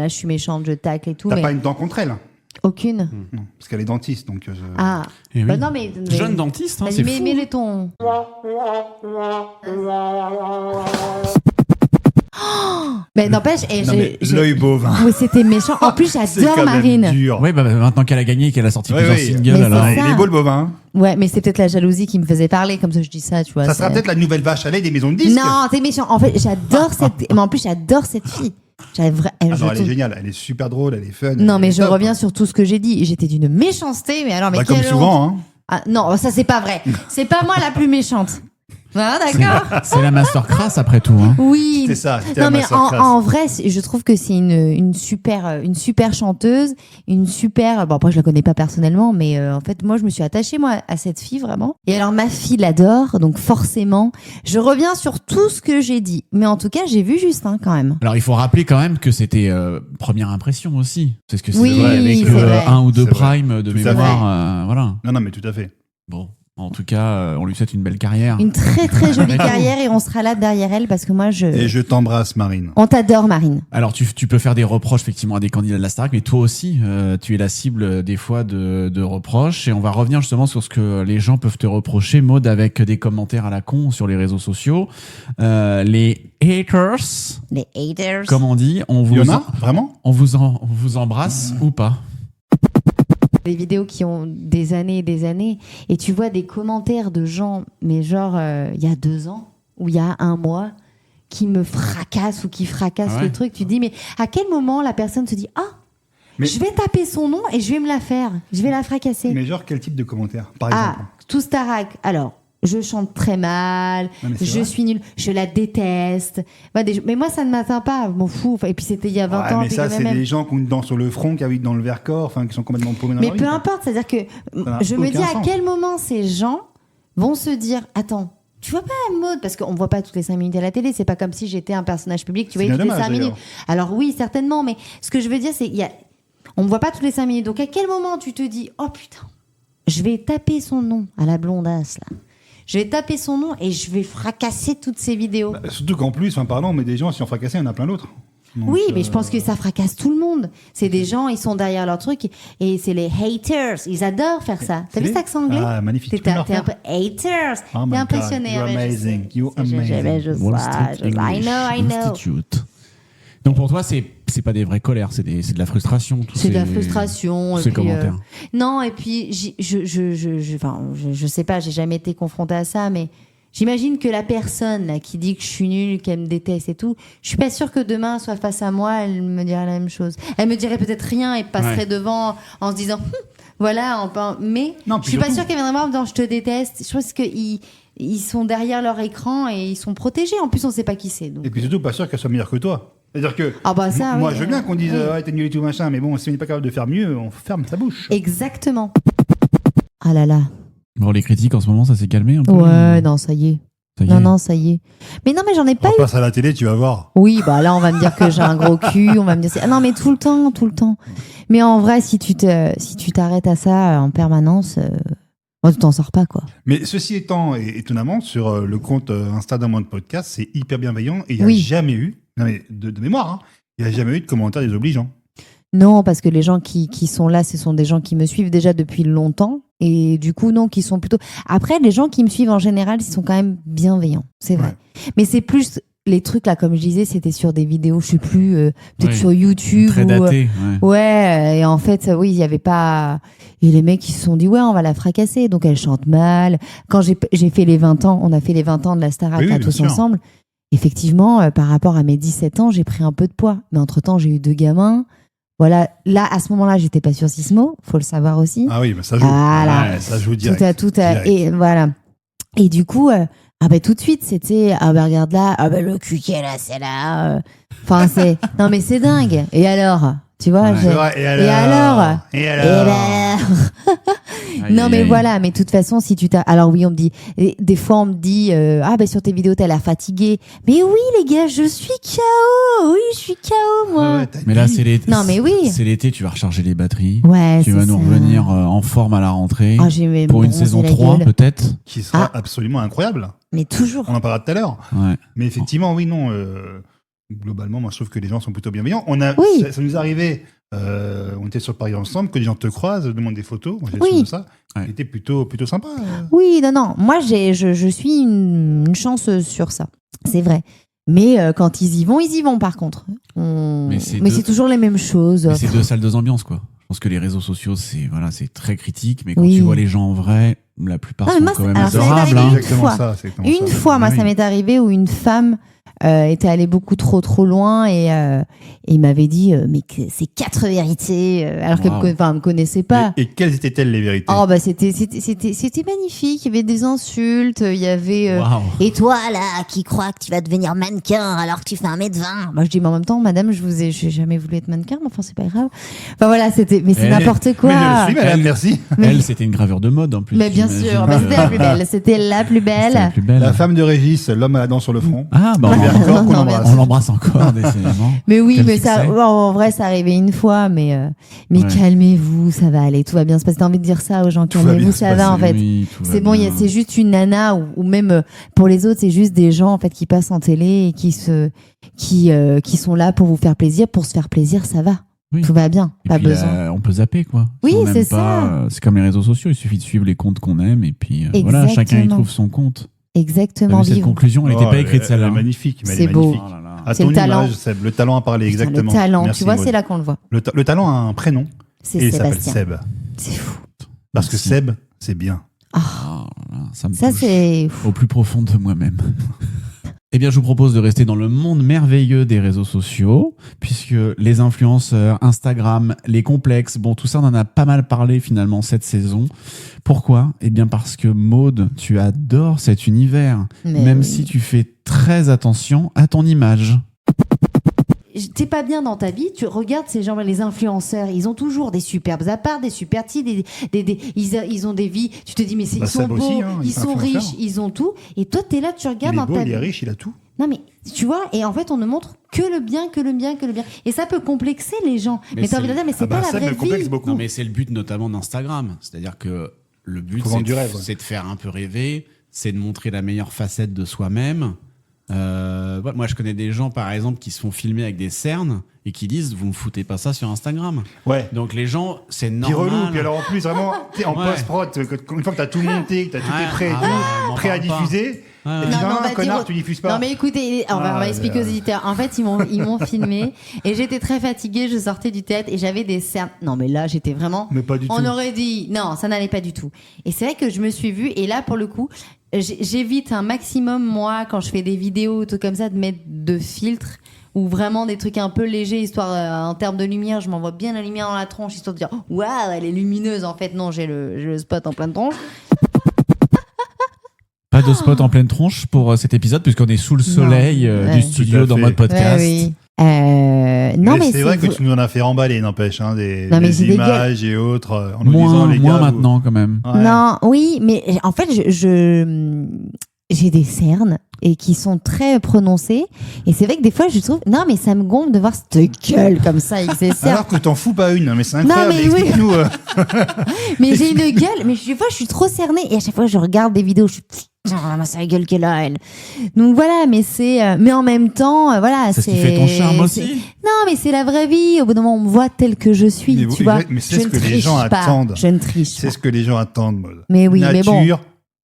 suis méchante, je tacle et tout. T'as pas une dent contre elle? Aucune. Non, parce qu'elle est dentiste, donc. Ah. Oui. Non, mais jeune dentiste, c'est fou. Mais les tons. Mais n'empêche, l'œil bovin. Oui, c'était méchant. En plus, j'adore Marine. Oui, maintenant qu'elle a gagné, qu'elle a sorti plusieurs singles, alors. Il est beau le bovin. Ouais, mais c'est peut-être la jalousie qui me faisait parler, comme ça je dis ça, tu vois. Ça sera peut-être la nouvelle vache à lait des maisons de disques. Non, t'es méchant. En fait, j'adore mais en plus, j'adore cette fille. Elle est géniale, elle est super drôle, elle est fun. Non, mais je reviens sur tout ce que j'ai dit. J'étais d'une méchanceté, mais alors, mais comme souvent, hein. Ah, non, ça c'est pas vrai. C'est pas moi la plus méchante. Ah, d'accord. C'est la masterclass après tout. Hein. Oui. C'était ça. C'était Non la mais masterclass. en vrai, je trouve que c'est une super chanteuse, une super. Bon après je la connais pas personnellement, mais en fait moi je me suis attachée moi à cette fille vraiment. Et alors ma fille l'adore, donc forcément je reviens sur tout ce que j'ai dit. Mais en tout cas j'ai vu Justin quand même. Alors il faut rappeler quand même que c'était première impression aussi. C'est ce que c'est Oui, vrai, avec c'est vrai. un ou deux C'est vrai. primes de Tout à mémoire. Voilà. Non, mais tout à fait. Bon, en tout cas, on lui souhaite une belle carrière. Une très très jolie carrière et on sera là derrière elle parce que moi Et je t'embrasse, Marine. on t'adore Marine. Alors tu peux faire des reproches effectivement à des candidats de la Starac, mais toi aussi, tu es la cible des fois de reproches. Et on va revenir justement sur ce que les gens peuvent te reprocher, Maud, avec des commentaires à la con sur les réseaux sociaux. Les haters, Les haters. comme on dit, on Il y vous, en a vraiment on vous embrasse ou pas? Des vidéos qui ont des années et des années, et tu vois des commentaires de gens, mais genre il y a 2 ans ou il y a 1 mois, qui me fracassent ou qui fracassent Ah ouais. le truc. Tu te dis, mais à quel moment la personne se dit, Mais- je vais taper son nom et je vais me la faire, je vais la fracasser. Mais genre, quel type de commentaire, par Ah, exemple tout Starac. Alors, je chante très mal, Non, mais c'est je vrai. suis nulle, je la déteste. Mais moi, ça ne m'atteint pas, je m'en fous. Enfin, et puis c'était il y a 20 Ouais, ans. mais puis ça, quand c'est même. des gens qui ont une dent sur le front, qui habitent dans le Vercors, enfin, qui sont complètement paumés dans Mais leur peu vie, quoi. importe, c'est-à-dire que n'a je me aucun dis à sens. quel moment ces gens vont se dire, attends, tu vois pas Maud, parce qu'on me voit pas toutes les 5 minutes à la télé, c'est pas comme si j'étais un personnage public, tu C'est vois, bien toutes les dommage, 5 minutes. d'ailleurs. Alors oui, certainement, mais ce que je veux dire, c'est on me voit pas toutes les 5 minutes. Donc à quel moment tu te dis, oh putain, je vais taper son nom à la blondasse là. Je vais taper son nom et je vais fracasser toutes ces vidéos. Bah, surtout qu'en plus, enfin, pardon, mais des gens, si on fracassé, il y en a plein d'autres. Donc, Oui, mais je pense que ça fracasse tout le monde. C'est des gens, ils sont derrière leur truc et c'est les haters. Ils adorent faire ça. T'as vu C'est- cet accent anglais? Ah, magnifique. Tu peux T'es me un le peu haters. Oh my T'es impressionné. God, you're ouais, je amazing. sais. You're Je sais, amazing. je Wall sais, Street I English know. Institute. Donc pour toi, c'est pas des vraies colères, c'est de la frustration. tous C'est de la ces- frustration. tous et ces puis, commentaires. non, et puis, je sais pas, j'ai jamais été confrontée à ça, mais j'imagine que la personne là, qui dit que je suis nulle, qu'elle me déteste et tout, je suis pas sûre que demain, elle soit face à moi, elle me dirait la même chose. Elle me dirait peut-être rien et passerait Ouais. devant en se disant, voilà, mais Non, je puis suis pas surtout- sûre qu'elle viendrait me voir en disant je te déteste. Je pense qu'ils ils sont derrière leur écran et ils sont protégés. En plus, on sait pas qui c'est. Donc. Et puis surtout, pas sûr qu'elle soit meilleure que toi. C'est-à-dire que Ah bah ça, moi, oui, je veux bien qu'on dise oui. ouais, t'es nul et tout machin, mais bon, si on n'est pas capable de faire mieux, on ferme sa bouche. Exactement. Ah là là. Bon, les critiques en ce moment, ça s'est calmé un peu. Ouais, non, ça y est. Ça y est. Non, ça y est. Mais non, mais j'en ai pas On eu. passe à la télé, tu vas voir. Oui, bah là, on va me dire que j'ai un gros cul, on va me dire. Ah non, mais tout le temps. Mais en vrai, si tu t'arrêtes à ça en permanence, tu t'en sors pas, quoi. Mais ceci étant, et étonnamment, sur le compte Insta d'un mois de podcast, c'est hyper bienveillant et il n'y a Oui. jamais eu, non mais de mémoire, hein, il n'y a jamais eu de commentaires désobligeants. Non, parce que les gens qui sont là, ce sont des gens qui me suivent déjà depuis longtemps. Et du coup, non, qui sont plutôt. Après, les gens qui me suivent en général, ils sont quand même bienveillants. C'est vrai. Ouais. Mais c'est plus. Les trucs là, comme je disais, c'était sur des vidéos, je sais plus, peut-être Ouais. sur YouTube. Très ou, daté. Ouais. Ouais, et en fait, oui, il y avait pas. Et les mecs, ils se sont dit, ouais, on va la fracasser. Donc, elle chante mal. Quand j'ai fait les 20 ans, on a fait les 20 ans de la Starac Oui, là, bien tous sûr. ensemble. Effectivement, par rapport à mes 17 ans, j'ai pris un peu de poids. Mais entre-temps, j'ai eu 2 gamins. Voilà, là, à ce moment-là, j'étais pas sur Sismo, faut le savoir aussi. Ah oui, bah ça joue. Voilà. Ouais, ça joue direct. Tout à. Direct. Et voilà. Et du coup, tout de suite, c'était, regarde là, le cul qui est là, c'est là. Enfin, c'est. Non, mais c'est dingue. Et alors? Tu vois, Ouais, c'est vrai. Et alors Et Et alors alors Aïe, Non aïe, mais aïe. voilà, mais de toute façon, si tu t'as... Alors oui, on me dit... Des fois, on me dit... sur tes vidéos, t'as l'air fatigué. Mais oui, les gars, je suis KO. Oui, je suis KO, moi. Ouais, t'as Mais là, dit. c'est l'été. Non, mais oui. C'est l'été, tu vas recharger les batteries. Ouais, Tu c'est vas nous ça. revenir en forme à la rentrée. Ah, j'ai même pour une bronzé saison la 3, gueule. peut-être. Qui sera Ah. absolument incroyable. Mais toujours. On en parlera tout à l'heure. Ouais. Mais effectivement, oui, non. Globalement, moi, je trouve que les gens sont plutôt bienveillants. Oui. Ça nous arrivait. On était sur Paris ensemble, que les gens te croisent, demandent des photos. Moi, j'ai Oui. souvenir de ça. Ouais. C'était plutôt sympa. Oui, non. Moi, je suis une chance sur ça. C'est vrai. Mais quand ils y vont par contre. Mais c'est Mais deux- c'est toujours les mêmes choses. Mais c'est deux salles, deux ambiances, quoi. Je pense que les réseaux sociaux, c'est très critique, mais quand Oui. tu vois les gens en vrai, la plupart Ah, mais sont moi, quand même alors, ça m'est adorables. arrivé hein. une Exactement fois. ça. c'est exactement Une ça. fois, moi, Oui. ça m'est arrivé où une femme était allé beaucoup trop loin et il m'avait dit mais que c'est 4 vérités alors qu'elle me connaissait pas. Et quelles étaient-elles les vérités? Oh bah c'était magnifique, il y avait des insultes, il y avait et toi là qui crois que tu vas devenir mannequin alors que tu fais 1m20. Moi je dis mais en même temps madame, j'ai jamais voulu être mannequin, mais enfin c'est pas grave. Enfin voilà, c'est n'importe quoi. Mais je suis madame, merci. Elle, c'était une gravure de mode en plus. Mais bien sûr, c'était la plus belle, c'était la plus belle. La femme de Régis, l'homme à la dent sur le front. Ah bah on l'embrasse encore décidément. Mais oui, mais ça en vrai ça arrivait une fois, mais calmez-vous, ça va aller, tout va bien se passer. T'as envie de dire ça aux gens, calmez-vous, ça va en fait. C'est bon, c'est juste une nana ou même pour les autres, c'est juste des gens en fait qui passent en télé et qui sont là pour vous faire plaisir, pour se faire plaisir, ça va. Oui. Tout va bien, et pas puis besoin. On peut zapper quoi. Oui, si c'est ça. C'est comme les réseaux sociaux, il suffit de suivre les comptes qu'on aime et puis voilà, chacun y trouve son compte. Exactement. Cette conclusion, elle n'était pas écrite celle-là. Elle est magnifique. C'est beau. Oh là là. C'est le talent. Seb, le talent a parlé, exactement. Le talent, merci, tu vois, Maud. c'est là qu'on le voit. Le talent a un prénom. C'est et il s'appelle Sébastien. Seb. C'est fou. Parce que Seb, c'est bien. Ça me ça touche c'est au plus profond de moi-même. Eh bien, je vous propose de rester dans le monde merveilleux des réseaux sociaux, puisque les influenceurs, Instagram, les complexes, bon, tout ça, on en a pas mal parlé finalement cette saison. Pourquoi ? Eh bien, parce que Maud, tu adores cet univers, même si tu fais très attention à ton image. T'es pas bien dans ta vie, tu regardes ces gens, les influenceurs, ils ont toujours des superbes apparts, des super petits, ils ont des vies, tu te dis mais ils sont beaux, aussi, hein, ils sont riches, ils ont tout, et toi t'es là, tu regardes il est dans beau, ta il vie. est riche, il a tout. Non mais tu vois, et en fait on ne montre que le bien, et ça peut complexer les gens. Mais t'as envie de dire mais c'est pas la vraie vie. Beaucoup. Non mais c'est le but notamment d'Instagram, c'est-à-dire que le but c'est de faire un peu rêver, c'est de montrer la meilleure facette de soi-même. Moi je connais des gens par exemple qui se font filmer avec des cernes et qui disent vous me foutez pas ça sur Instagram. Ouais. Donc les gens c'est normal. Puis relou, puis alors en plus vraiment t'es en post-prod, une fois que t'as tout monté, que t'as tout est prêt à diffuser. Non, connard, tu diffuses pas. Non mais écoutez, on va expliquer aux éditeurs. En fait, ils m'ont filmé et j'étais très fatiguée. Je sortais du théâtre et j'avais des cernes. Non mais là, j'étais vraiment. Mais pas du tout. On aurait dit non, ça n'allait pas du tout. Et c'est vrai que je me suis vue et là pour le coup, j'évite un maximum moi quand je fais des vidéos tout comme ça de mettre de filtres ou vraiment des trucs un peu légers histoire en termes de lumière. Je m'envoie bien la lumière dans la tronche histoire de dire waouh, elle est lumineuse. En fait non, j'ai le spot en pleine tronche. Pas de spot en pleine tronche pour cet épisode puisqu'on est sous le soleil du studio dans mode podcast. Oui. Non mais c'est vrai que tu nous en as fait remballer, n'empêche, hein, des images et autres. En moins, nous disant, les gars, maintenant quand même. Ouais. Non, oui, mais en fait, j'ai des cernes et qui sont très prononcées. Et c'est vrai que des fois, je trouve, non, mais ça me gonfle de voir cette gueule comme ça avec ces cernes. Alors que t'en fous pas une, mais c'est incroyable. Non, mais explique-nous. Mais j'ai une gueule, mais des fois, je suis trop cernée et à chaque fois, je regarde des vidéos, je suis c'est la gueule qu'elle a, elle. Donc voilà, mais mais en même temps, voilà. C'est ce qui fait ton charme aussi. Non, mais c'est la vraie vie. Au bout d'un moment, on me voit tel que je suis, tu vois. Mais c'est ce que les gens attendent. Je ne triche pas. C'est ce que les gens attendent, Maud. Mais oui, nature, mais bon.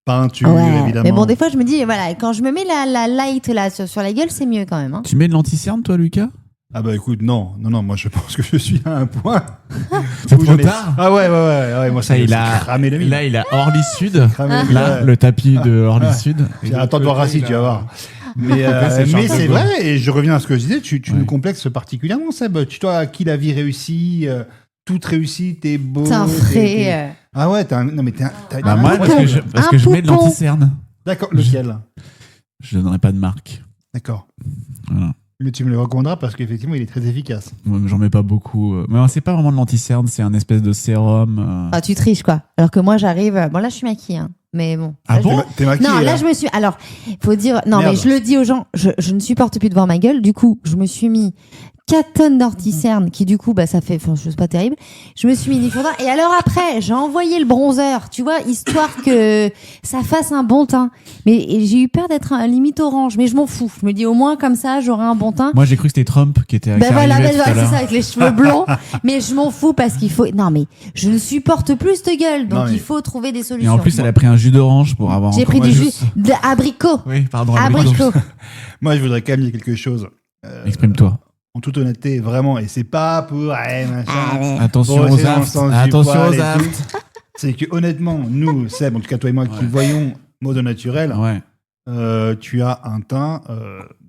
peinture, évidemment. Mais bon, des fois, je me dis, voilà, quand je me mets la light là sur la gueule, c'est mieux quand même. Hein. Tu mets de l'anti-cerne, toi, Lucas ? Ah bah écoute, non, moi je pense que je suis à un point. C'est trop tard. Ah ouais, moi ça il a cramé le Là, il a Orly Sud. Là, le tapis de Orly Sud. Attends de voir Racine, tu vas voir. Mais c'est vrai, et je reviens à ce que je disais, tu nous complexes particulièrement, Seb. Toi, à qui la vie réussit, toute réussite, t'es beau. T'es un frais. Ah ouais, non mais t'as moi, parce que je mets de l'anti-cerne. D'accord, lequel ? Je donnerai pas de marque. D'accord. Voilà. Mais tu me le recommanderas parce qu'effectivement, il est très efficace. Moi, j'en mets pas beaucoup. Mais c'est pas vraiment de l'anti-cerne, c'est un espèce de sérum. Ah, tu triches, quoi. Alors que moi, j'arrive. Bon, là, je suis maquillée, hein. Mais bon. Ah bon ? T'es maquillée, non, là, je me suis. Alors, faut dire. Non, merde. Mais je le dis aux gens, je ne supporte plus de voir ma gueule. Du coup, je me suis mis 4 tonnes d'anti-cerne qui, du coup, ça fait. Enfin, c'est pas terrible. Je me suis mis Nifondra. Et alors, après, j'ai envoyé le bronzer, tu vois, histoire que ça fasse un bon teint. Mais j'ai eu peur d'être limite orange. Mais je m'en fous. Je me dis, au moins, comme ça, j'aurai un bon teint. Moi, j'ai cru que c'était Trump qui était c'est ça, avec les cheveux blonds. Mais je m'en fous parce qu'il faut. Non, mais je ne supporte plus cette gueule. Donc, il faut trouver des solutions. Et en plus, elle a pris un jus d'orange pour avoir. J'ai pris du jus d'abricot. Oui, pardon. Abricot. Moi, je voudrais quand même dire quelque chose. Exprime-toi. En toute honnêteté, vraiment, et c'est pas pour attention aux aftes. Attention aux aftes. C'est que honnêtement, nous, Seb, en tout cas toi et moi, qui voyons mode naturel, tu as un teint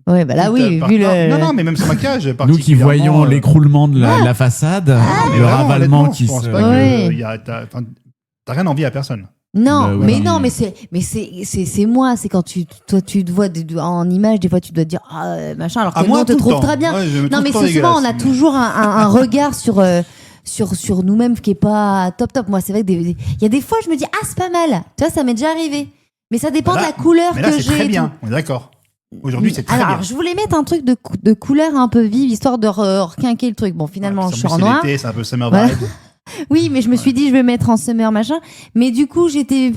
Ouais, bah là, oui, Par- vu le. Non, mais même son maquillage. Nous qui particulièrement, voyons l'écroulement de la façade, mais le vraiment, ravalement honnêtement, qui je pense se... pas que Ouais. t'as rien envie à personne. Non, Bah oui. mais Non, non, mais c'est moi. C'est quand toi, tu te vois en image, des fois, tu dois te dire, machin, alors que nous, on te tout le trouve temps. très bien. Ouais, je me Non, trouve mais tout c'est le temps souvent, on a dégueulasse. toujours un regard sur nous-mêmes qui est pas top. Moi, c'est vrai que il y a des fois, je me dis, c'est pas mal. Tu vois, ça m'est déjà arrivé. Mais ça dépend Bah là- de la couleur Mais là, que c'est j'ai. très et bien. tout. On est d'accord. Aujourd'hui, c'est très Alors, bien. je voulais mettre un truc de couleur un peu vive, histoire de requinquer le truc. Bon, finalement, Ouais, je suis en c'est noir. l'été, c'est un peu summer Voilà. vibe. Oui, mais je me suis dit, je vais mettre en summer, machin. Mais du coup, je me suis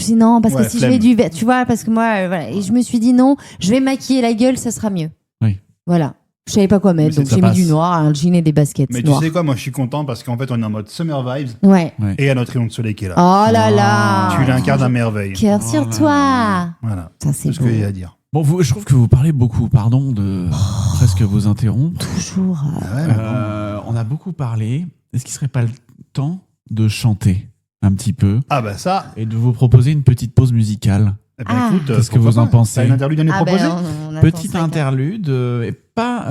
dit non, parce Ouais, que si flemme. je mets du vert, tu vois, parce que moi, voilà. Et je me suis dit non, je vais maquiller la gueule, ça sera mieux. Oui. Voilà. Je savais pas quoi Mais mettre, donc ça j'ai mis passe. du noir, un jean et des baskets Mais noirs. tu sais quoi, moi, je suis content parce qu'en fait, on est en mode summer vibes Ouais. et il y a notre rayon de soleil qui est là. Oh là là. Tu l'incarnes à merveille. Cœur Oh sur là toi. Voilà. Ça, C'est c'est ce beau. qu'il y a à dire. Bon, je trouve que vous parlez beaucoup, pardon de presque vous interrompre. Toujours. Ah ouais, mais bon. On a beaucoup parlé. Est-ce qu'il serait pas le temps de chanter un petit peu Ah bah ça, et de vous proposer une petite pause musicale? eh ben, Ah. écoute, Qu'est-ce que pourquoi vous en pas. pensez? T'as une interlude à nous proposer on attend Petit ça, interlude, et pas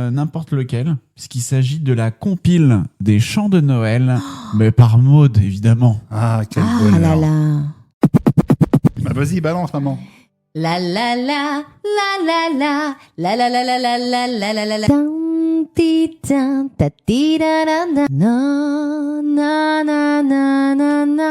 n'importe lequel, puisqu'il s'agit de la compile des chants de Noël, mais par Maud, évidemment. Ah, quel Ah bonheur. là là. Bah vas-y, balance, maman. La la la la la la la la la la la la la la la. Tan ti tan ta ti da da da. Na na na na na na.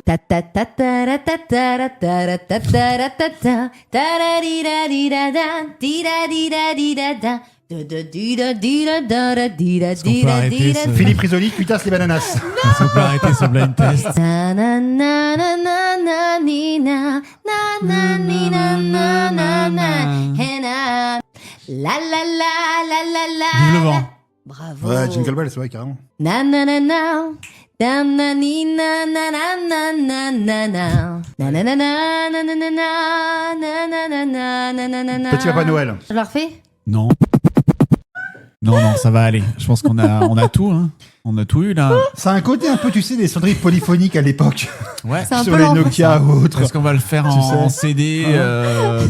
Ta ta ta ta ra ta ta ra ta ra ta ta ra ta ta. Ta ra di da di da da. Di da di da di da da. Da da di da di da da da di da qu'on di peut da arrêter di da. ce- Philippe Risoli, cuitasse les bananas. Est-ce qu'on peut arrêter ce blind test? Na na na na na na ni na na na ni na na na na et na la la la la la la. Vive le vent. Bravo. Ouais, Jingle Bell, c'est vrai, carrément. Na na na na. Da na ni na na na na na na na. Na na na na na na na na na na na na na na na. Petit Papa Noël. Je le refais. Non. Non, ça va aller. Je pense qu'on a tout, hein. On a tout eu, là. Ça a un côté un peu, tu sais, des sonneries polyphoniques à l'époque. Ouais. C'est un Sur peu les l'enfer. Nokia ou autres. Est-ce qu'on va le faire Tu en sais. CD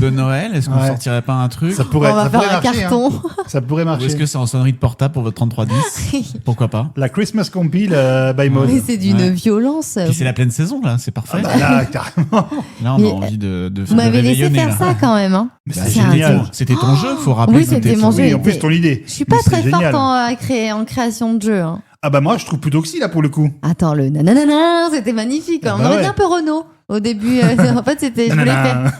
de Noël? Est-ce qu'on Ouais. sortirait pas un truc? Ça On pourrait, va ça faire pourrait un marcher. carton. Hein. Ça pourrait Ou marcher. est-ce que c'est en sonnerie de portable pour votre 3310? Pourquoi pas? La Christmas Compile by Maud. Mais c'est d'une Ouais. violence. Puis c'est la pleine saison, là. C'est parfait. Bah là, carrément. Là, on Mais, a envie de Vous m'avez laissé réveillonner, faire là. ça quand même, hein. Mais Bah, c'est c'est un génial. tour. C'était ton jeu, faut rappeler. Oui, que c'était mon jeu. Oui, en plus, ton idée. Je suis pas Mais c'est très génial. forte en création de jeu. Hein. Ah bah moi, je trouve plutôt que si, là, pour le coup. Attends, le nanana, c'était magnifique. Ah On bah aurait ouais. dit un peu Renault au début. En fait, c'était. Je voulais faire.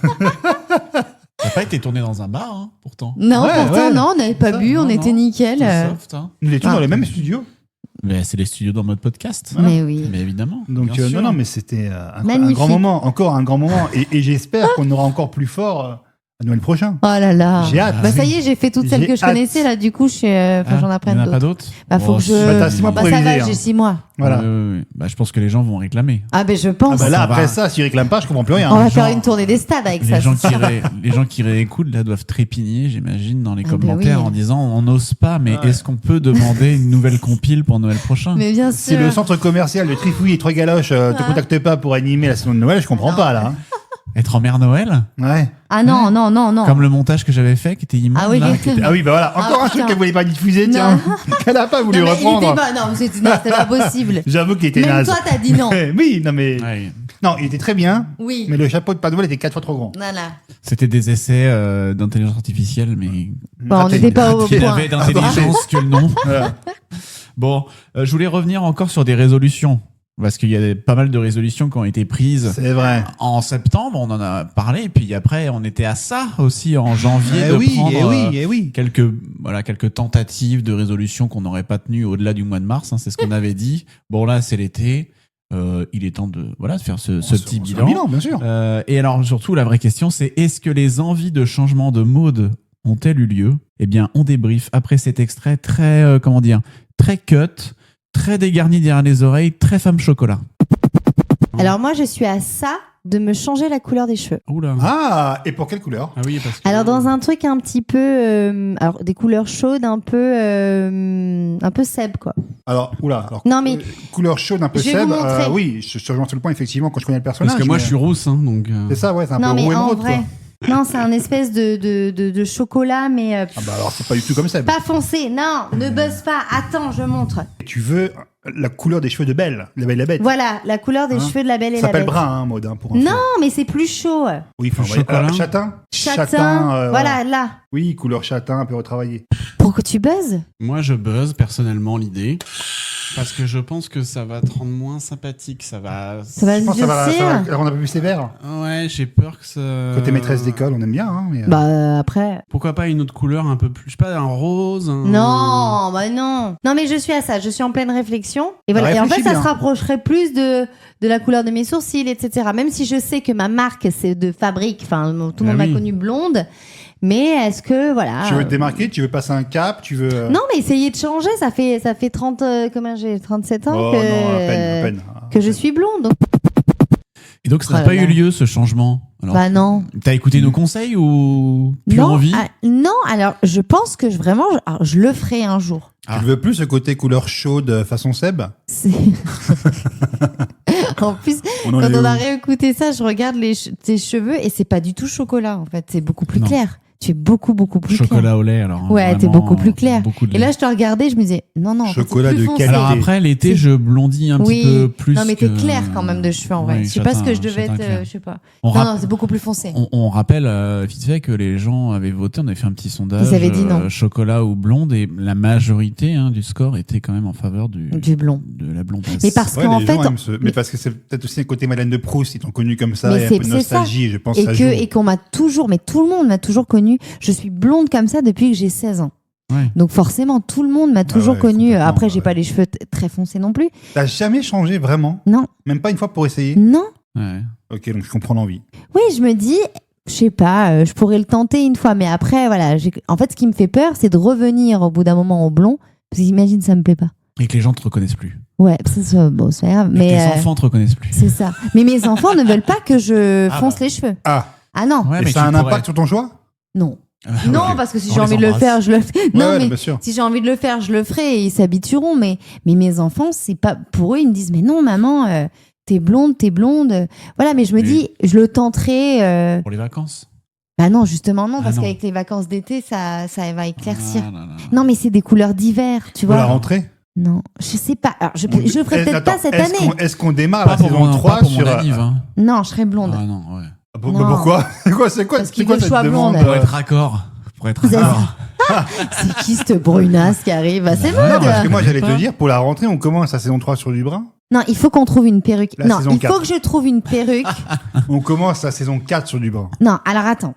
Ça n'a pas été tourné dans un bar, hein, pourtant. Non, Ouais, pourtant, ouais. non, on n'avait pas Ça, bu, non, on était non. nickel. C'est soft, hein. Nous étions Ah. dans les mêmes studios. Mais c'est les studios dans mode podcast. Mais oui. Mais évidemment. Donc, bien sûr. non, mais c'était un Magnifique. grand moment. Encore un grand moment. Et j'espère qu'on aura encore plus fort à Noël prochain. Oh là là. J'ai hâte. Bah, ça y est, j'ai fait toutes celles J'ai que je hâte. connaissais là. Du coup, j'en Ah, apprends il n'y en a pas d'autres. d'autres? Bah, faut Oh, que si. je. Bah, t'as 6 mois pour Bah, ça réviser, va, hein. j'ai 6 mois. Voilà. Ouais. Bah, je pense que les gens vont réclamer. Ah, ben je Ah pense. bah là, Ça après va. ça, s'ils réclament pas, je comprends plus rien. On va les faire gens- une tournée des stades avec Les ça. gens, c'est sûr. les gens qui réécoutent là doivent trépigner, j'imagine, dans les Ah bah commentaires oui. en disant on n'ose pas, mais Ouais. est-ce qu'on peut demander une nouvelle compile pour Noël prochain? Mais bien Si sûr. le centre commercial de Trifouille et Trois Galoches te contacte pas pour animer la saison de Noël, je comprends pas là. Être en mère Noël? Ouais. Ah non, non, non, non. Comme le montage que j'avais fait qui était immonde. Ah oui, là, les- qui était- Ah oui, bah voilà, encore un truc putain. qu'elle voulait pas diffuser, tiens. Qu'elle a pas voulu Non, mais il était reprendre. pas- non, mais c'était pas possible. J'avoue qu'il était Même naze. toi, t'as dit non. Oui, non mais. Ouais. Non, il était très bien, Oui. mais le chapeau de Père Noël était 4 fois trop grand. Voilà. C'était des essais d'intelligence artificielle, mais Bon, on Raté. n'était pas au Raté. il point. avait d'intelligence que le nom. Voilà. Bon, je voulais revenir encore sur des résolutions. Parce qu'il y a pas mal de résolutions qui ont été prises C'est vrai. en septembre, on en a parlé, et puis après, on était à ça aussi en janvier Eh de oui, prendre eh oui, eh oui. quelques tentatives de résolution qu'on n'aurait pas tenues au-delà du mois de mars, hein, c'est ce qu'on avait dit. Bon, là, c'est l'été, il est temps de faire ce petit C'est bilan. un bilan, bien sûr. Et alors, surtout, la vraie question, c'est est-ce que les envies de changement de mode ont-elles eu lieu? Eh bien, on débrief après cet extrait très, très cut, très dégarni derrière les oreilles, très femme chocolat. Alors moi, je suis à ça de me changer la couleur des cheveux. Oula. Ah, et pour quelle couleur? Ah oui, parce que... Alors dans un truc un petit peu, alors des couleurs chaudes, un peu seb quoi. Alors, oula. Alors, Non, mais- couleur chaude, un peu Je vais sève. vous montrer. Oui, je rejoins sur le point, effectivement, quand je connais le personnage. Parce que moi, mais- je suis rousse, hein, donc... C'est ça, ouais, c'est un Non peu mais roux en émeraude, vrai, quoi. Non, c'est un espèce de chocolat, mais Ah bah alors c'est pas du tout comme ça. pas foncé. Non, ne buzz pas. Attends, je montre. Tu veux la couleur des cheveux de Belle, la Belle et la Bête. Voilà, la couleur des Hein cheveux de la Belle et Ça la s'appelle Bête. brun, hein, Maud, pour info. Non, mais c'est plus chaud. Oui, enfin, Chocolat. châtain. Châtain. Voilà, là. Oui, couleur châtain, un peu retravaillé. Pourquoi tu buzzes? Moi, je buzz personnellement l'idée. Parce que je pense que ça va te rendre moins sympathique. Ça va. Ça va Je le pense que ça va durcir. la rendre un peu plus sévère. Ouais, j'ai peur que ça. Côté maîtresse d'école, on aime bien. Hein, mais, Bah, après. Pourquoi pas une autre couleur un peu plus. Je sais pas, un rose. Non, bah non. Non, mais je suis à ça. Je suis en pleine réflexion. Et voilà. Et en fait, Réfléchis ça bien. se rapprocherait plus de la couleur de mes sourcils, etc. Même si je sais que ma marque, c'est de fabrique. Enfin, tout le monde m'a connue blonde. Mais est-ce que, voilà. Tu veux te démarquer, tu veux passer un cap, tu veux. Non, mais essayer de changer. Ça fait 30, combien j'ai 37 ans Oh que, non, à peine. que je suis blonde. Donc... Et donc, ça n'a Oh là pas là. eu lieu, ce changement. Alors, Bah non. T'as écouté nos conseils ou plus Non, envie non, alors je pense que je le ferai un jour. Tu veux plus ce côté couleur chaude façon Seb? C'est- En plus, On en quand est on a où réécouté ça, je regarde tes cheveux et c'est pas du tout chocolat en fait, c'est beaucoup plus Non. clair. Tu es beaucoup plus clair. Chocolat au lait, alors. hein, Ouais, t'es vraiment, beaucoup plus clair. beaucoup de Et lait. là, je te regardais, je me disais non, en fait, Chocolat c'est plus de foncé. qualité. Alors après, l'été, C'est- je blondis un Oui. petit peu plus. Non, mais t'es que- clair quand même de cheveux en vrai. Ouais, Je sais pas ce que je châtain- devais châtain être, clair. je sais pas. On, Non, rap- non, c'est beaucoup plus foncé. on rappelle vite fait que les gens avaient voté, on avait fait un petit sondage. Ils avaient dit non. Chocolat ou blonde, et la majorité du score était quand même en faveur Du blond. de la blondasse. Mais parce Ouais, qu'en les fait, gens aiment mais parce que c'est peut-être aussi un côté Madeleine de Proust, ils t'ont connu comme ça, Mais il y a un c'est- peu de c'est ça. nostalgie, je pense que ça joue. et qu'on m'a toujours, mais tout le monde m'a toujours connue. Je suis blonde comme ça depuis que j'ai 16 ans. Ouais. Donc forcément, tout le monde m'a toujours ouais, connue. complètement, Après, j'ai ouais. pas les cheveux très foncés non plus. T'as jamais changé vraiment? Non, Même pas une fois pour essayer? non. Ouais. Ok, donc je comprends l'envie. Oui, je me dis, je sais pas, je pourrais le tenter une fois, mais après, voilà. En fait, ce qui me fait peur, c'est de revenir au bout d'un moment au blond. Parce qu'imagine, ça me plaît pas. Et que les gens te reconnaissent plus. Ouais, bon, c'est pas grave. Et que Mais tes enfants te reconnaissent plus. c'est ça. Mais mes enfants ne veulent pas que je Ah fonce bah. les cheveux. Ah, Ah non, Ouais, et mais ça a tu un pourrais- impact sur ton choix? non. Ah, Non, ok. parce que si On j'ai les envie de le embrasse. faire, je le fais. Non, Ouais, mais bien sûr. si j'ai envie de le faire, je le ferai et ils s'habitueront. Mais mes enfants, c'est pas pour eux, ils me disent mais non maman, t'es blonde. Voilà, mais je me Oui. dis, je le tenterai. Pour les vacances. Bah non, justement non, Ah parce non. qu'avec les vacances d'été, ça va éclaircir. Ah, là, là. Non, mais c'est des couleurs d'hiver, tu Pour la vois. rentrée? Non, je sais pas. Alors, je le ferai peut-être pas cette année. Est-ce qu'on démarre Pas la pour saison mon, 3 pas pour sur... mon anniv, hein. Non, je serai blonde. Ah non, ouais. Non. Pourquoi? C'est quoi Parce qu'il c'est quoi veut cette que je sois demande? blonde. Pour être raccord. Pour être Vous avez- raccord. C'est qui cette brunasse qui arrive? Bah, c'est Bah, mode. Parce que moi, j'allais pas. te dire, pour la rentrée, on commence la saison 3 sur du brun. Non, il faut qu'on trouve une perruque. La Non, saison il 4. faut que je trouve une perruque. On commence la saison 4 sur du brun. Non, alors attends.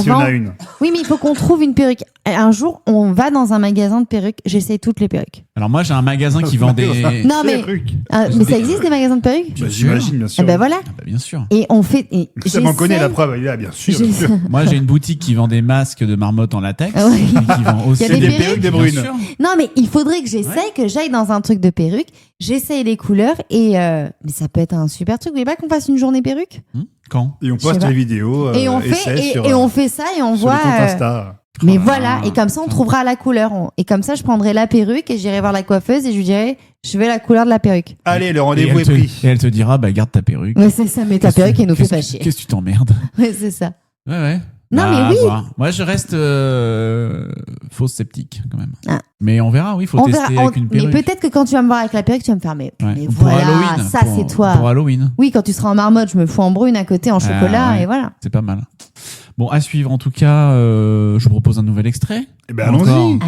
Si on Avant, a une. oui, mais il faut qu'on trouve une perruque. Un jour, on va dans un magasin de perruques. J'essaie toutes les perruques. Alors moi, j'ai un magasin qui vend des. Non, mais, Truc. mais ça existe des magasins de perruques? Bien Bah, sûr. J'imagine, bien Eh sûr. ben voilà. Ah bah, bien sûr. Et on fait. Et Ça m'en connaît, la j'essaie- preuve, il est là, bien sûr. j'essaie- Moi, j'ai une boutique qui vend des masques de marmotte en latex. Ah ouais. Et qui vend aussi Il y a des perruques de Bien brunes. sûr. Non, mais il faudrait que j'essaye, que j'aille dans un truc de perruque. J'essaye les couleurs et mais ça peut être un super truc. Vous voulez pas qu'on fasse une journée perruque? Quand Et on Je sais poste pas. les vidéos. Et on essais sur, et on fait ça et on sur voit. le compte Insta. Mais Oh là voilà, là. et comme ça on trouvera la couleur. Et comme ça je prendrai la perruque et j'irai voir la coiffeuse et je lui dirai je veux la couleur de la perruque. Allez, le Et rendez-vous elle, est te, pris. et elle te dira, bah garde ta perruque. Ouais, c'est ça, mais ta perruque elle nous fait pas chier. Qu'est-ce que tu t'emmerdes? Ouais, c'est ça. Ouais, ouais. Non, mais à oui. voir. Moi, je reste fausse sceptique quand même. Ah. Mais on verra, oui, il faut On tester verra. avec une Mais perruque. peut-être que quand tu vas me voir avec la perruque, tu vas me faire mais Ouais. mais Pour voilà, Halloween. ça pour- c'est toi. Pour Halloween, Oui, quand tu seras en marmotte, je me fous en brune à côté en chocolat ouais. et voilà. c'est pas mal. Bon, à suivre en tout cas, je vous propose un nouvel extrait. Eh ben, Encore. allons-y.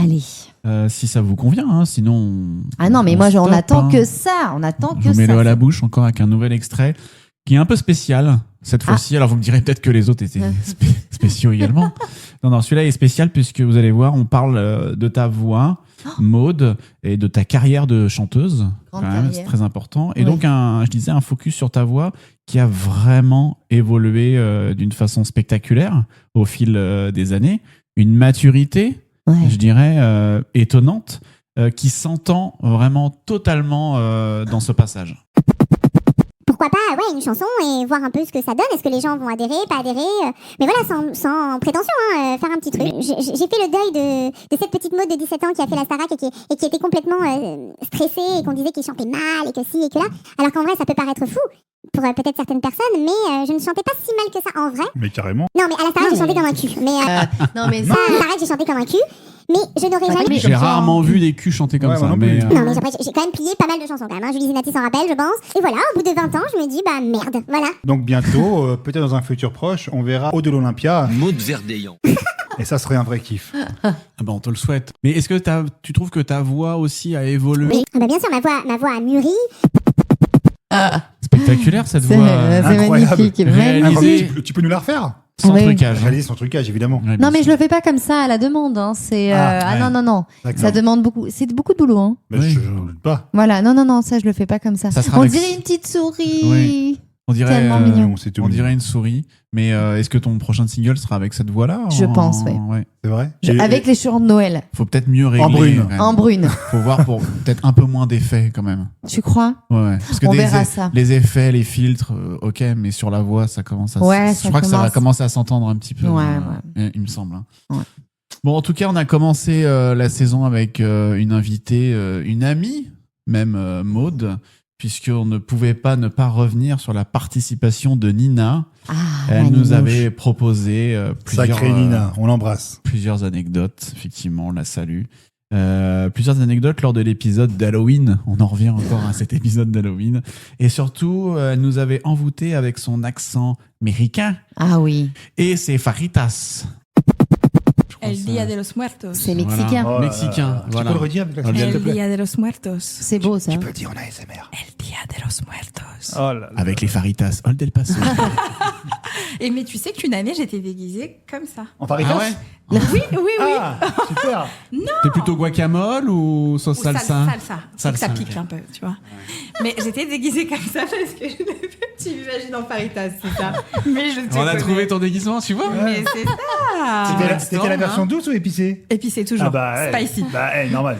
Allez. Si ça vous convient, hein, sinon. Ah non, mais moi on stoppe, attend hein. que ça, on attend Je que vous mets ça. l'eau à la bouche encore avec un nouvel extrait qui est un peu spécial cette Ah. fois-ci. Alors vous me direz peut-être que les autres étaient spéciaux également. Non, celui-là est spécial puisque vous allez voir, on parle de ta voix, Maud, et de ta carrière de chanteuse. Grande Quand même, c'est carrière. très important. Et Oui. donc, je disais, un focus sur ta voix qui a vraiment évolué d'une façon spectaculaire au fil des années. Une maturité, Ouais. je dirais, étonnante, qui s'entend vraiment totalement dans ce passage. Pourquoi pas, ouais, une chanson et voir un peu ce que ça donne. Est-ce que les gens vont adhérer, pas adhérer mais voilà, sans prétention, faire un petit truc. J'ai fait le deuil de cette petite Maud de 17 ans qui a fait la Starac et qui était complètement stressée et qu'on disait qu'il chantait mal et que si et que là. Alors qu'en vrai, ça peut paraître fou. pour peut-être certaines personnes, mais je ne chantais pas si mal que ça en vrai. Mais carrément. Non, mais à la Starac, j'ai chanté comme un cul. Mais Non, mais à la Starac, j'ai chanté comme un cul. Mais je n'aurais jamais... J'ai rarement vu des culs chanter comme Ouais, ça. moi non Mais, plus. Non, mais après, j'ai quand même plié pas mal de chansons quand même. Hein. Julie Zenati s'en rappelle, je pense. Et voilà, au bout de 20 ans, je me dis, bah merde, voilà. Donc bientôt, peut-être dans un futur proche, on verra Aude de l'Olympia. Maud Verdeillan. Et ça serait un vrai kiff. ah bah, on te le souhaite. Mais est-ce que tu trouves que ta voix aussi a évolué? Oui. Ah bah bien sûr, ma voix a mûri. Spectaculaire cette C'est voix. incroyable. magnifique. Réalisé Tu peux nous la refaire? sans Oui. trucage. hein. Réaliser son trucage, évidemment. Ouais, bien Non, mais sûr. je le fais pas comme ça à la demande. Hein. C'est ouais. non. D'accord. Ça demande beaucoup. C'est beaucoup de boulot. Hein. Mais Oui. je ne doute pas. Voilà. Non. Ça, je le fais pas comme ça. Ça sera On avec- dirait une petite souris. Oui. On dirait, Tellement mignon. Non, c'est tout on mignon. dirait une souris. Mais est-ce que ton prochain single sera avec cette voix-là? Je pense, ouais. C'est vrai? Avec les chants de Noël Faut peut-être mieux régler. En brune. quand même. en brune. Faut voir pour peut-être un peu moins d'effets quand même. Tu crois? Ouais. Parce que On verra ça. les effets, les filtres, ok, mais sur la voix, ça commence à. Ouais, je ça crois que ça va commence. commencer à s'entendre un petit peu. Ouais. Il me semble. hein. Ouais. Bon, en tout cas, on a commencé la saison avec une invitée, une amie, même Maud, puisqu'on ne pouvait pas ne pas revenir sur la participation de Nina. Ah, Elle la nous Ninouche. avait proposé Sacré Nina, on l'embrasse. plusieurs anecdotes. Effectivement, on la salue. Plusieurs anecdotes lors de l'épisode d'Halloween. On en revient encore à cet épisode d'Halloween. Et surtout, elle nous avait envoûté avec son accent américain Ah oui, et ses faritas. Je crois El ça- Dia de los Muertos. c'est mexicain. Voilà. Mexicain, Tu voilà. peux le redire avec l'accent, El s'il te El plaît? Dia de los Muertos. C'est beau ça. Tu peux le dire en ASMR. El Dia de los Muertos. Oh là là. Avec les faritas. Old El Paso. Et mais tu sais qu'une année, j'étais déguisée comme ça. En paritas? Ah ouais? Oui. Ah, super. T'es plutôt guacamole ou sauce Ou salsa? salsa. C'est Salsa, que ça pique ok. un peu, tu vois. Mais j'étais déguisée comme ça parce que tu imagines en paritas, c'est ça. Mais je te On a connais. trouvé ton déguisement, tu vois? Mais c'est ça. C'était la version douce ou épicée? Et puis c'est toujours ouais. spicy. Bah, normal.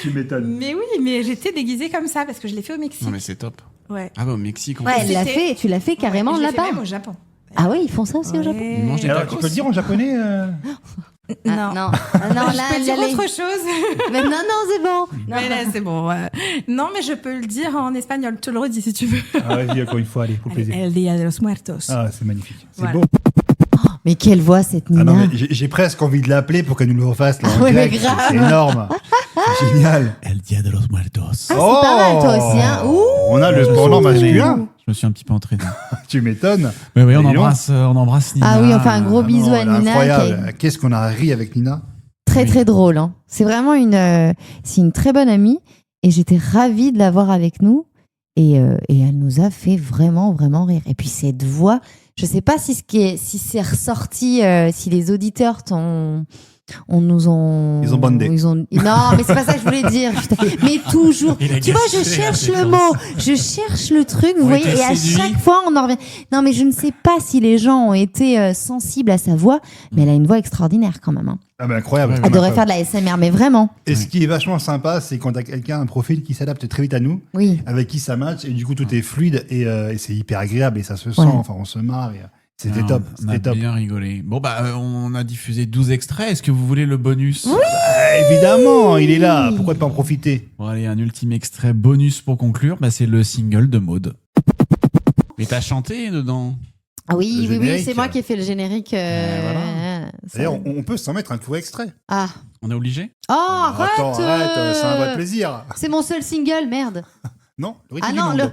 Tu m'étonnes. Mais oui, mais j'étais déguisée comme ça parce que je l'ai fait au Mexique. Non, mais c'est top. Ouais. Ah bah, au Mexique, on Ouais, elle l'a C'était- fait. Tu l'as fait carrément Ouais, et je l'ai fait là-bas. même au Japon. Ah oui, ils font ça aussi au Japon. Ils mangent des Et alors, tacos. tu peux le dire en japonais Non. Non, Je là, peux dire allez. autre chose. Mais non, c'est bon. Mais là, c'est bon. ouais. Non, mais je peux le dire en espagnol. Je te le redis si tu veux. Ah, vas-y, encore une fois, allez, pour plaisir. El Dia de los Muertos. Ah, c'est magnifique. C'est Voilà. beau. Mais quelle voix cette Ah Nina. non, mais j'ai presque envie de l'appeler pour qu'elle nous le refasse. Là, en Ah ouais, mais direct. grave. C'est énorme. C'est génial. El Dia de los Muertos. Ah, c'est pas mal toi aussi. Hein. Ouh. On a le Je me pendant suis entraîné. masculin. Je me suis un petit peu entraîné. Tu m'étonnes. Mais oui, on Dis donc. embrasse Nina. Ah oui, on fait un gros Ah non, bisou à elle est Nina. Incroyable. Qu'est-ce qu'on a ri avec Nina. Très très drôle. Hein. C'est vraiment c'est une très bonne amie et j'étais ravie de l'avoir avec nous et elle nous a fait vraiment vraiment rire. Et puis cette voix, je sais pas si c'est ressorti, si les auditeurs nous ont Ils ont bandé. non, mais c'est pas ça que je voulais dire. Putain. Mais toujours. Il a Tu vois, je gâché la cherche le séquence. mot, je cherche le truc, vous On voyez, était et à séduits. chaque fois on en revient. Non, mais je ne sais pas si les gens ont été sensibles à sa voix, mais elle a une voix extraordinaire quand même. Hein. Ah ben incroyable. Ouais, Elle devrait faire de la SMR, mais vraiment. Et ce qui est vachement sympa, c'est quand t'as quelqu'un, un profil qui s'adapte très vite à nous, Oui. avec qui ça match, et du coup tout est fluide et c'est hyper agréable et ça se sent. Ouais. Enfin, on se marre. C'était Ah, top. On a C'était top. bien rigolé. Bon, bah, on a diffusé 12 extraits. Est-ce que vous voulez le bonus? Oui. Ah, évidemment, il est là. Pourquoi pas en profiter? Bon, allez, un ultime extrait bonus pour conclure. Bah, c'est le single de Maud. Mais t'as chanté dedans? Ah oui, Le oui, générique. c'est moi qui ai fait le générique. Voilà. ça- D'ailleurs, on peut s'en mettre un court extrait. Ah. On est obligé? Oh, arrête, Attends, arrête, c'est un vrai plaisir. C'est mon seul single, merde. Non, le Ah rythme non, du le... monde.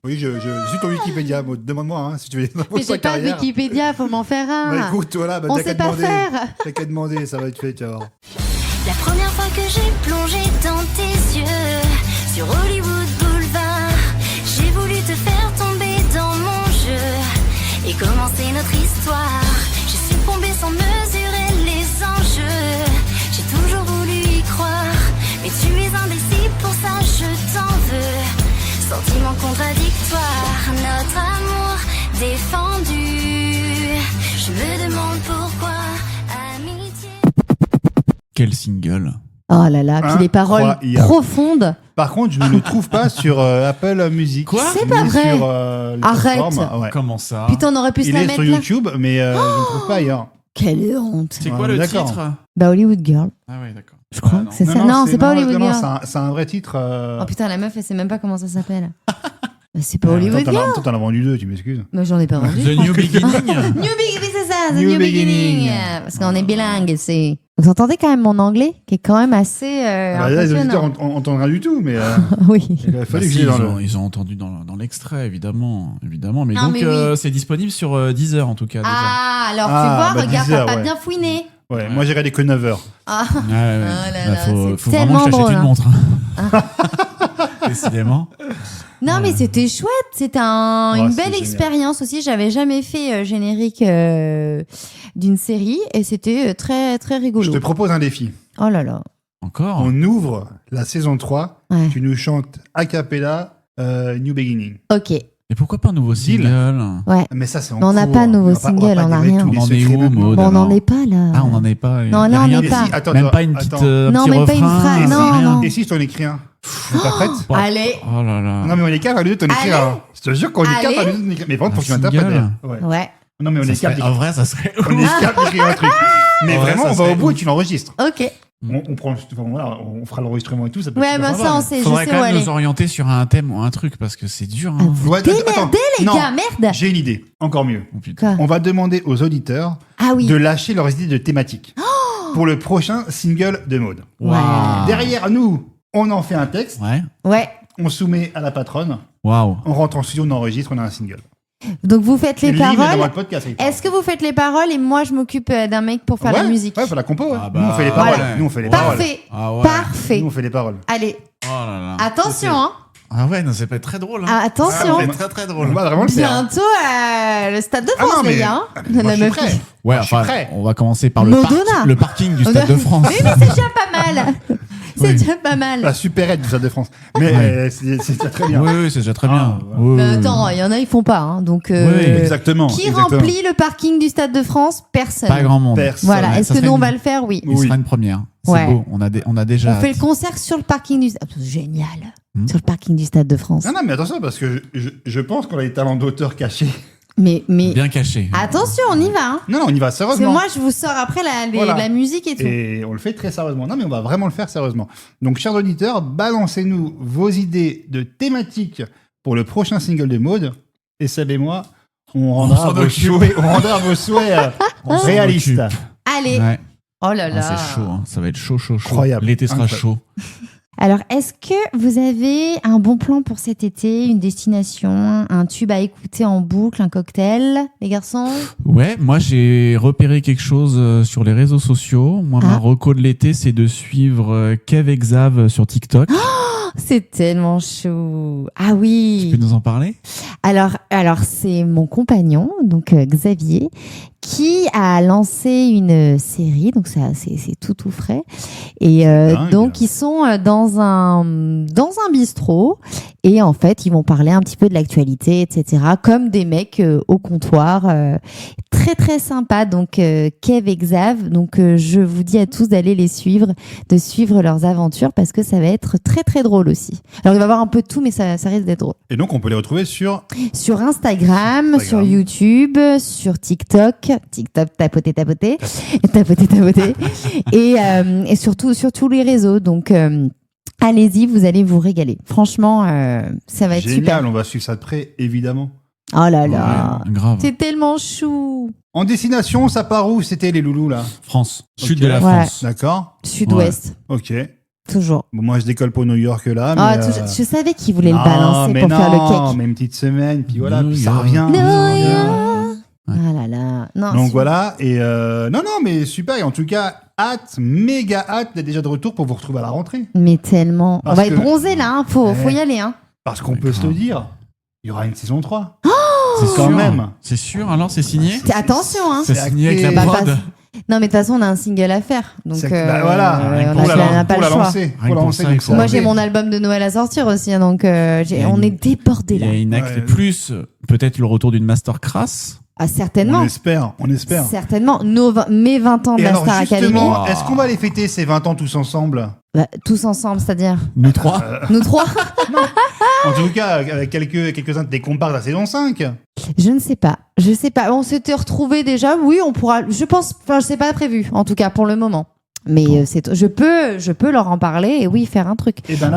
Oui, je suis ton Wikipédia. Maud. Demande-moi hein, si tu veux des infos mais sur j'ai ta pas de carrière. Wikipédia, faut m'en faire un. Bah, écoute, voilà, bah, On t'as sait qu'à pas demander. faire. T'as qu'à demander, ça va être fait, tu vas voir. La première fois que j'ai plongé dans tes yeux sur Hollywood Boulevard, j'ai voulu te faire tomber dans mon jeu et commencer notre histoire. J'ai succombé sans mesurer les enjeux. J'ai toujours voulu y croire, mais tu es indécis, pour ça je t'en veux. Sentiment contradictoire, notre amour défendu. Je me demande pourquoi, amitié. Quel single? Oh là là, puis les paroles Incroyable. profondes. Par contre, je ne le trouve pas sur Apple Music. Quoi C'est pas Ni vrai. Sur, les Arrête. plateformes. Ouais. Comment ça? Putain, on aurait pu se Il la est mettre sur là. YouTube, mais je ne le trouve pas ailleurs. Quelle honte. C'est Ouais, quoi le d'accord. titre? Bah, Hollywood Girl, Ah ouais, d'accord. je crois. Ah, non. c'est ça. Non, c'est pas Hollywood non, Girl. c'est un vrai titre. Oh putain, la meuf, elle sait même pas comment ça s'appelle. C'est pas hollywoodien. Toi, t'en as vendu 2, tu m'excuses. Mais j'en ai pas vendu. The New Beginning. C'est ça, The New New Beginning. Beginning. Parce qu'on est bilingue, c'est. Vous entendez quand même mon anglais, qui est quand même assez Là, les auditeurs impressionnant. entendent rien du tout, mais Oui. il a fallu que Si, j'aille dans le... ils ont entendu dans l'extrait, évidemment. Mais Non, donc, mais oui. c'est disponible sur Deezer, en tout cas, déjà. Ah, alors Ah, tu vois, bah, regarde, Deezer, t'as pas ouais. bien fouiné. Ouais, moi j'ai regardé que 9 heures. Ah, Ouais, ouais. là là, Faut c'est vraiment que je tellement t'achète drôle, une hein. montre. Décidément. non, mais c'était chouette. C'était Ouais, une c'était belle génial. expérience aussi. J'avais jamais fait générique d'une série et c'était très, très rigolo. Je te propose un défi. Oh là là. Encore On ouvre la saison 3, Ouais. tu nous chantes a cappella New Beginning. Ok. Et pourquoi pas un nouveau Deal. single? Ouais. Mais ça, c'est en Mais on n'a cours. pas de nouveau va pas- single, va pas on n'a dévoiler rien. tous les On en est secrets où, maintenant. Maud Bon, on n'en alors est pas là. Ah, on n'en est pas. Non, y a là, on rien n'est Et pas. si- attends, Même attends, pas une petite, attends. un Non, petit même pas une refrain. phrase. Et si- Non, non. Et si je t'en écris un T'es pas prête Bon. Allez. Oh là là. Non, mais on est capable de t'en écrire Allez. un. Je te jure qu'on est Allez. capable de t'en écrire. Mais par contre, faut que tu Un m'interprètes. single. Ouais. Ouais. Non, mais on Ça est serait- capable En vrai, ça serait on est capable d'écrire un truc. Mais Ouais, vraiment, ça on va serait au bout et ouf. tu l'enregistres. Ok. On prend, voilà, on fera l'enregistrement et tout. Ça peut Ouais, être bah super ça, on sympa, sait, je Faudrait sais quand où même aller. nous orienter sur un thème ou un truc parce que c'est dur. Ah, Hein. vous Ouais, démerdez, attends. les Non. gars, merde. J'ai une idée, encore mieux. Oh, putain. Quoi On va demander aux auditeurs Ah oui. de lâcher leurs idées de thématiques pour le prochain single de Maud. Ouais. Waouh. Derrière nous, on en fait un texte, Ouais. Ouais. on soumet à la patronne, Waouh. on rentre en studio, on enregistre, on a un single. Donc vous faites les Et le livre est dans paroles. le podcast. avec Est-ce que vous faites les paroles et moi je m'occupe d'un mec pour faire ouais, la musique Ouais, faut la compo. Ouais. Ah bah, nous, on fait les paroles. voilà. Nous, on fait les paroles. Parfait. Ah ouais. Parfait. Nous, on fait les paroles. Allez, Oh là là. attention, hein. Ah ouais, non, c'est pas très drôle. Hein. Ah, attention. Ça va être très très drôle. On va vraiment le faire. Bientôt le Stade de Ah France, non, mais- les gars. ah, mais moi, je suis prêt. Ouais, je suis enfin, prêt. on va commencer par Madonna. le parking du Stade de France. Oui, mais c'est déjà pas mal. C'est Oui. déjà pas mal. La supérette du Stade de France. Mais c'est déjà très bien. Oui, oui, c'est déjà très bien. Ah, Oui, Mais oui, attends, il y en a, ils font pas. Hein, donc, Oui, Exactement. qui exactement. remplit le parking du Stade de France? Personne. Pas grand monde. Personne. Voilà. Ouais, Est-ce ça que serait nous, on une- va le faire? Oui. Il Oui. sera une première. C'est Ouais. beau. On a déjà. On fait le hâte. concert sur le parking du Stade. Génial. Hmm. Sur le parking du Stade de France. Non, non, mais attention, parce que je pense qu'on a des talents d'auteur cachés. Mais Bien caché. attention, on y va. Hein. Non, non, on y va Parce que sérieusement. moi, je vous sors après Voilà. la musique et tout. Et on le fait très sérieusement. Non, mais on va vraiment le faire sérieusement. Donc, chers auditeurs, balancez-nous vos idées de thématiques pour le prochain single de Maud. Et Seb et moi, on rendra s'en vos occupe. souhaits, On s'en réalistes. occupe. Allez. Ouais. Oh là Ah, là. c'est chaud. Hein. Ça va être chaud, chaud, chaud. Incroyable. L'été sera Incroyable. chaud. Alors, est-ce que vous avez un bon plan pour cet été, une destination, un tube à écouter en boucle, un cocktail, les garçons? Ouais, moi j'ai repéré quelque chose sur les réseaux sociaux. Moi, ma Ah. reco de l'été, c'est de suivre Kev et Xav sur TikTok. C'est tellement chou. Ah Tu oui. peux nous en parler? Alors c'est mon compagnon, donc Xavier, qui a lancé une série, donc ça c'est tout frais. Et Dingue. donc ils sont dans un bistrot et en fait ils vont parler un petit peu de l'actualité, etc. Comme des mecs au comptoir, très très sympa. Donc Kev et Xav, donc je vous dis à tous d'aller les suivre, de suivre leurs aventures parce que ça va être très très drôle aussi. Alors il va y avoir un peu de tout, mais ça risque d'être drôle. Et donc, on peut les retrouver sur. Sur Instagram, sur YouTube, sur TikTok, tapoter, et surtout sur tous les réseaux. Donc, allez-y, vous allez vous régaler. Franchement, ça va être Génial, super. on va suivre ça de près, évidemment. Oh là là, Ouais, grave. c'est tellement chou. En destination, ça part où? C'était les loulous, là. France. Sud Ok. de la Ouais. France. D'accord. Sud-Ouest, Ok. toujours. Bon, moi, je décolle pour New York, là. Ah, Mais, je savais qu'il voulait non, le balancer mais pour faire le non, cake. mais une petite semaine, puis voilà, New puis ça York. revient. New ça revient. York. Ah là là. Non, Donc c'est- voilà, et non, mais super, et en tout cas, méga hâte d'être déjà de retour pour vous retrouver à la rentrée. Mais tellement. On Parce va être que- bronzé là, hein. Faut Ouais. y aller. Hein. Parce qu'on Ouais, peut se grave. le dire, il y aura une saison 3. C'est quand sûr. même. C'est sûr, alors c'est signé? Attention, hein. C'est signé avec la acté. Bah, prod. Non, mais de toute façon, on a un single à faire. Donc, Bah, voilà, on pour n'a pas pour le la choix. lancer. Rien Pour que la pour lancer, ça, donc il faut- ça Moi, va. j'ai mon album de Noël à sortir aussi, hein, donc on est débordés Il y là. a une acte Ouais. plus, peut-être le retour d'une masterclass. Ah, certainement. On espère. Certainement. Mes 20 ans de Et la alors Star Academy. justement, Wow. est-ce qu'on va les fêter ces 20 ans tous ensemble? Bah, tous ensemble, c'est-à-dire Nous trois. nous trois. En tout cas, avec quelques-uns de tes comparses de la saison 5. Je ne sais pas. Je sais pas. On s'était retrouvés déjà. Oui, on pourra. Je pense. Enfin, c'est pas prévu. En tout cas, pour le moment. Mais je peux leur en parler et oui, faire un truc. Eh ben,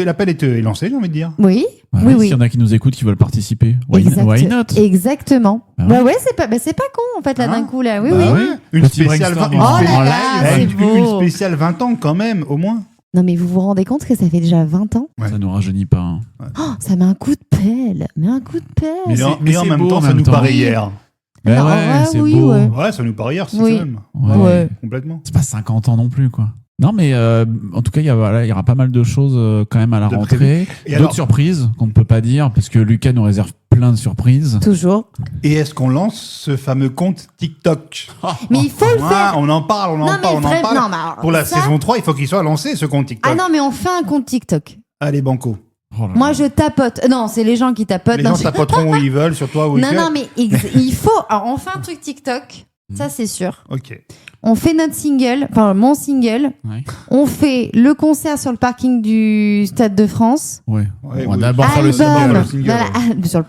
l'appel est lancé, j'ai envie de dire. Oui, Ouais, oui, S'il oui. y en a qui nous écoutent, qui veulent participer, why not? Exactement. Ah Bah ouais, c'est pas con en fait là d'un coup là. Oui, Bah oui. ouais. Une Petit spéciale brainstorm 20 en Oh là là, c'est une beau. spéciale 20 ans quand même, au moins. Non mais vous vous rendez compte que ça fait déjà 20 ans? Ouais. Ça nous rajeunit pas. Hein. Oh, ça met un coup de pelle. Mais un coup de pelle. Mais en c'est même beau temps, en ça même nous temps. paraît hier. Ben Alors, ouais, ouais, c'est oui, beau. ouais. Ouais, ça nous paraît hier, si Oui. quand même. Ouais. Complètement. C'est pas 50 ans non plus, quoi. Non, mais en tout cas, il y aura pas mal de choses quand même à la De rentrée. prévu. Et alors- D'autres surprises qu'on ne peut pas dire, parce que Lucas nous réserve plein de surprises. Toujours. Et est-ce qu'on lance ce fameux compte TikTok? Mais il faut le Ouais, faire. on en parle. Non, mais on en vraiment- parle. non, mais alors, Pour la ça- saison 3, il faut qu'il soit lancé, ce compte TikTok. Ah non, mais on fait un compte TikTok. Allez, banco. Oh là là. Moi, je tapote. Non, c'est les gens qui tapotent. Les Non, gens tapoteront où ils veulent, sur toi, où ils non, veulent. non, mais il faut. Alors, on fait un truc TikTok. Ça, c'est sûr. Ok. On fait notre single, enfin mon single. Ouais. On fait le concert sur le parking du Stade de France. Ouais. Ouais, On va oui. d'abord faire le Album, single. voilà, sur le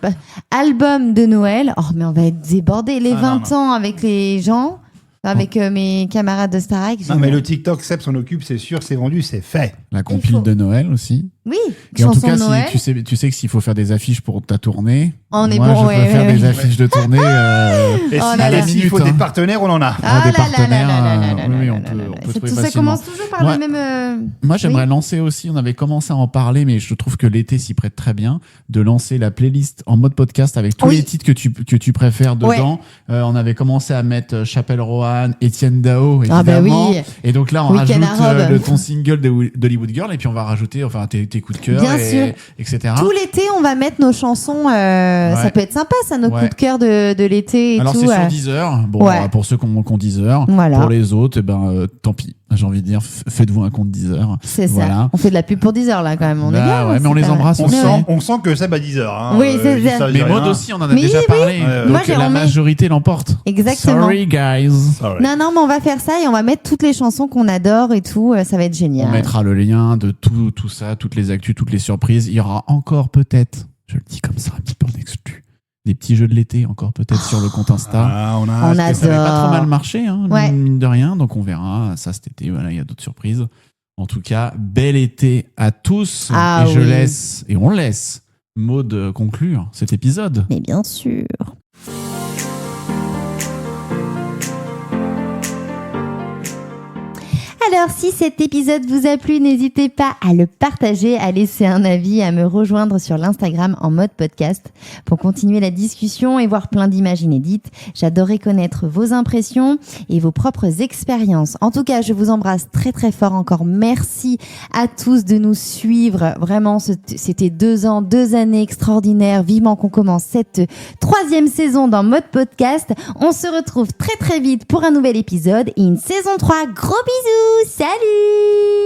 album de Noël. Oh, mais on va être débordés. Les Ah, 20 non. ans avec les gens, avec mes camarades de Starac. Non, mais le TikTok, Seb s'en occupe, c'est sûr, c'est vendu, c'est fait. La Il compile faut. de Noël aussi. Oui, Et en tout chanson cas, de Noël. si tu sais que s'il faut faire des affiches pour ta tournée, On est moi, bon, je ouais, peux faire ouais, des ouais. affiches de tournée. Et Oh si- là et là. s'il faut Minute, des hein. partenaires, on en a. Ah des là là là partenaires, là là là là oui, là on là peut- là on là. peut Ça- trouver Tout ça facilement. commence toujours par Ouais. le même. Moi, j'aimerais Oui. lancer aussi, on avait commencé à en parler, mais je trouve que l'été s'y prête très bien, de lancer la playlist en mode podcast avec tous Oui. les titres que tu préfères dedans. On avait commencé à mettre Chapelle Roanne, Étienne Dao, évidemment. Ah bah oui. Et donc là, on Week-end rajoute arabe. ton single d'Hollywood Girl, et puis on va rajouter enfin tes coups de cœur, Bien sûr. etc. Tout l'été, on va mettre nos chansons. Ça peut être sympa, ça, nos Ouais. coups de cœur de l'été et Alors tout. c'est sur Deezer, bon, Ouais. pour ceux qui ont Deezer. Voilà. Pour les autres, eh ben, tant pis. J'ai envie de dire, faites-vous un compte Deezer. C'est ça. Voilà. On fait de la pub pour 10 heures là quand même. On est Bah bien. ouais, mais c'est on les pas- embrasse On aussi. sent, on sent que Seb a 10 heures. Hein. Oui, c'est je dis ça. je dis Mais rien. Maud aussi, on en a Mais déjà oui. parlé. Ouais, Moi, Donc j'ai la remis- majorité l'emporte. Exactement. Sorry, guys. Sorry. Non, non, mais on va faire ça et on va mettre toutes les chansons qu'on adore et tout. Ça va être génial. On mettra le lien de tout ça, toutes les actus, toutes les surprises. Il y aura encore peut-être, je le dis comme ça, un petit peu en exclu, des petits jeux de l'été encore peut-être sur le compte Insta. Ah, on a On hâte. a- Ça n'avait pas J'adore. trop mal marché, hein, Ouais. mine de rien. Donc on verra ça cet été. Voilà, il y a d'autres surprises. En tout cas, bel été à tous. Ah et oui. on laisse Maud conclure cet épisode. Mais bien sûr. Alors, si cet épisode vous a plu, n'hésitez pas à le partager, à laisser un avis, à me rejoindre sur l'Instagram en mode podcast pour continuer la discussion et voir plein d'images inédites. J'adorerais connaître vos impressions et vos propres expériences. En tout cas, je vous embrasse très très fort encore. Merci à tous de nous suivre. Vraiment, c'était 2 ans, 2 années extraordinaires. Vivement qu'on commence cette 3e saison dans mode podcast. On se retrouve très très vite pour un nouvel épisode et une saison 3. Gros bisous! Salut!